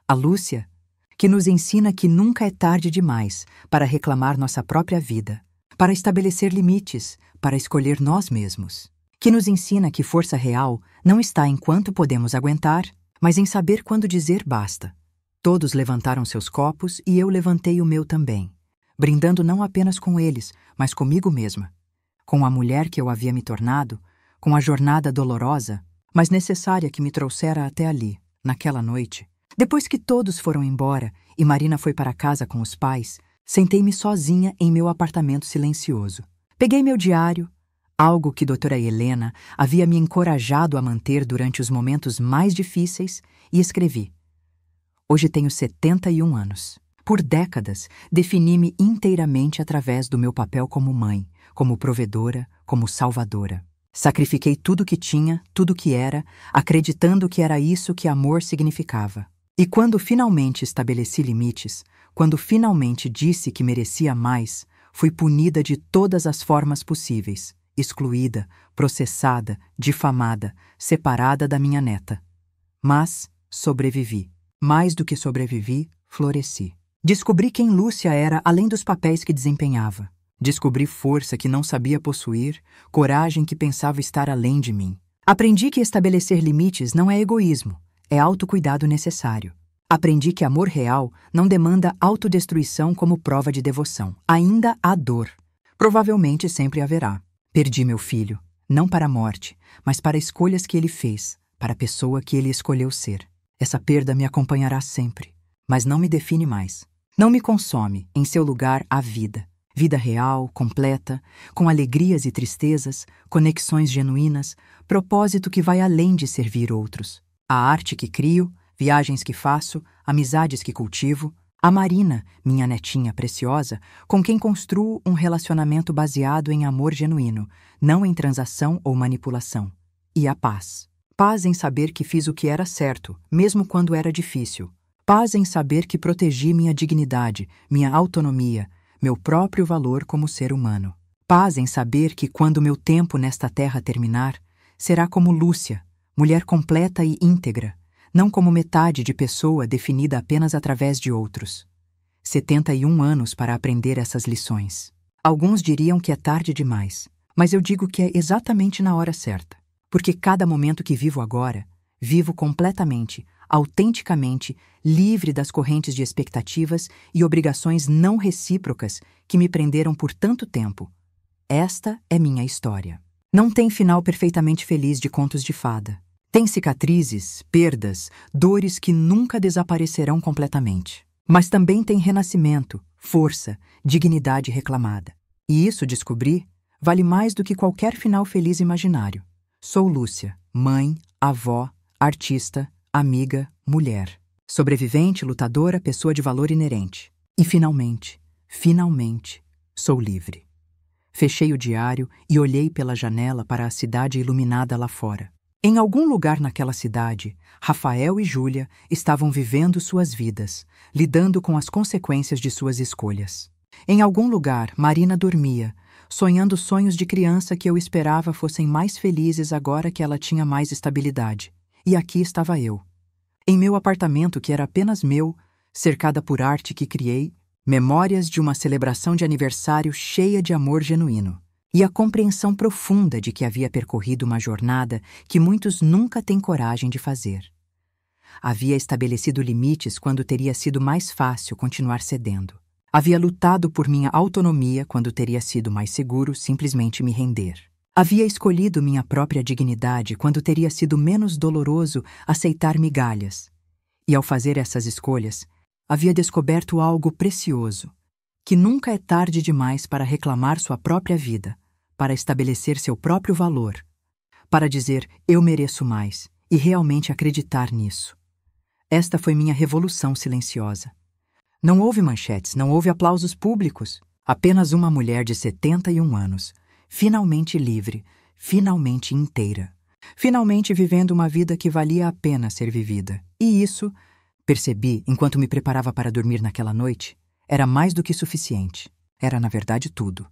A Lúcia, que nos ensina que nunca é tarde demais para reclamar nossa própria vida, para estabelecer limites, para escolher nós mesmos. Que nos ensina que força real não está em quanto podemos aguentar, mas em saber quando dizer basta. Todos levantaram seus copos e eu levantei o meu também, brindando não apenas com eles, mas comigo mesma, com a mulher que eu havia me tornado, com a jornada dolorosa, mas necessária que me trouxera até ali, naquela noite. Depois que todos foram embora e Marina foi para casa com os pais, sentei-me sozinha em meu apartamento silencioso. Peguei meu diário, algo que doutora Helena havia me encorajado a manter durante os momentos mais difíceis, e escrevi. Hoje tenho 71 anos. Por décadas, defini-me inteiramente através do meu papel como mãe, como provedora, como salvadora. Sacrifiquei tudo que tinha, tudo que era, acreditando que era isso que amor significava. E quando finalmente estabeleci limites, quando finalmente disse que merecia mais, fui punida de todas as formas possíveis, excluída, processada, difamada, separada da minha neta. Mas sobrevivi. Mais do que sobrevivi, floresci. Descobri quem Lúcia era além dos papéis que desempenhava. Descobri força que não sabia possuir, coragem que pensava estar além de mim. Aprendi que estabelecer limites não é egoísmo, é autocuidado necessário. Aprendi que amor real não demanda autodestruição como prova de devoção. Ainda há dor. Provavelmente sempre haverá. Perdi meu filho, não para a morte, mas para escolhas que ele fez, para a pessoa que ele escolheu ser. Essa perda me acompanhará sempre, mas não me define mais. Não me consome, em seu lugar há vida. Vida real, completa, com alegrias e tristezas, conexões genuínas, propósito que vai além de servir outros. A arte que crio, viagens que faço, amizades que cultivo. A Marina, minha netinha preciosa, com quem construo um relacionamento baseado em amor genuíno, não em transação ou manipulação. E a paz. Paz em saber que fiz o que era certo, mesmo quando era difícil. Paz em saber que protegi minha dignidade, minha autonomia, meu próprio valor como ser humano. Paz em saber que quando meu tempo nesta terra terminar, será como Lúcia, mulher completa e íntegra, não como metade de pessoa definida apenas através de outros. 71 anos para aprender essas lições. Alguns diriam que é tarde demais, mas eu digo que é exatamente na hora certa, porque cada momento que vivo agora, vivo completamente, autenticamente, livre das correntes de expectativas e obrigações não recíprocas que me prenderam por tanto tempo. Esta é minha história. Não tem final perfeitamente feliz de contos de fada. Tem cicatrizes, perdas, dores que nunca desaparecerão completamente. Mas também tem renascimento, força, dignidade reclamada. E isso, descobri, vale mais do que qualquer final feliz imaginário. Sou Lúcia, mãe, avó, artista, amiga, mulher. Sobrevivente, lutadora, pessoa de valor inerente. E, finalmente, Finalmente, sou livre. Fechei o diário e olhei pela janela para a cidade iluminada lá fora. Em algum lugar naquela cidade, Rafael e Júlia estavam vivendo suas vidas, lidando com as consequências de suas escolhas. Em algum lugar, Marina dormia, sonhando sonhos de criança que eu esperava fossem mais felizes agora que ela tinha mais estabilidade. E aqui estava eu. Em meu apartamento, que era apenas meu, cercada por arte que criei, memórias de uma celebração de aniversário cheia de amor genuíno. E a compreensão profunda de que havia percorrido uma jornada que muitos nunca têm coragem de fazer. Havia estabelecido limites quando teria sido mais fácil continuar cedendo. Havia lutado por minha autonomia quando teria sido mais seguro simplesmente me render. Havia escolhido minha própria dignidade quando teria sido menos doloroso aceitar migalhas. E ao fazer essas escolhas, havia descoberto algo precioso, que nunca é tarde demais para reclamar sua própria vida, para estabelecer seu próprio valor, para dizer eu mereço mais e realmente acreditar nisso. Esta foi minha revolução silenciosa. Não houve manchetes, não houve aplausos públicos. Apenas uma mulher de 71 anos, finalmente livre, finalmente inteira, finalmente vivendo uma vida que valia a pena ser vivida. E isso, percebi enquanto me preparava para dormir naquela noite, era mais do que suficiente. Era, na verdade, tudo.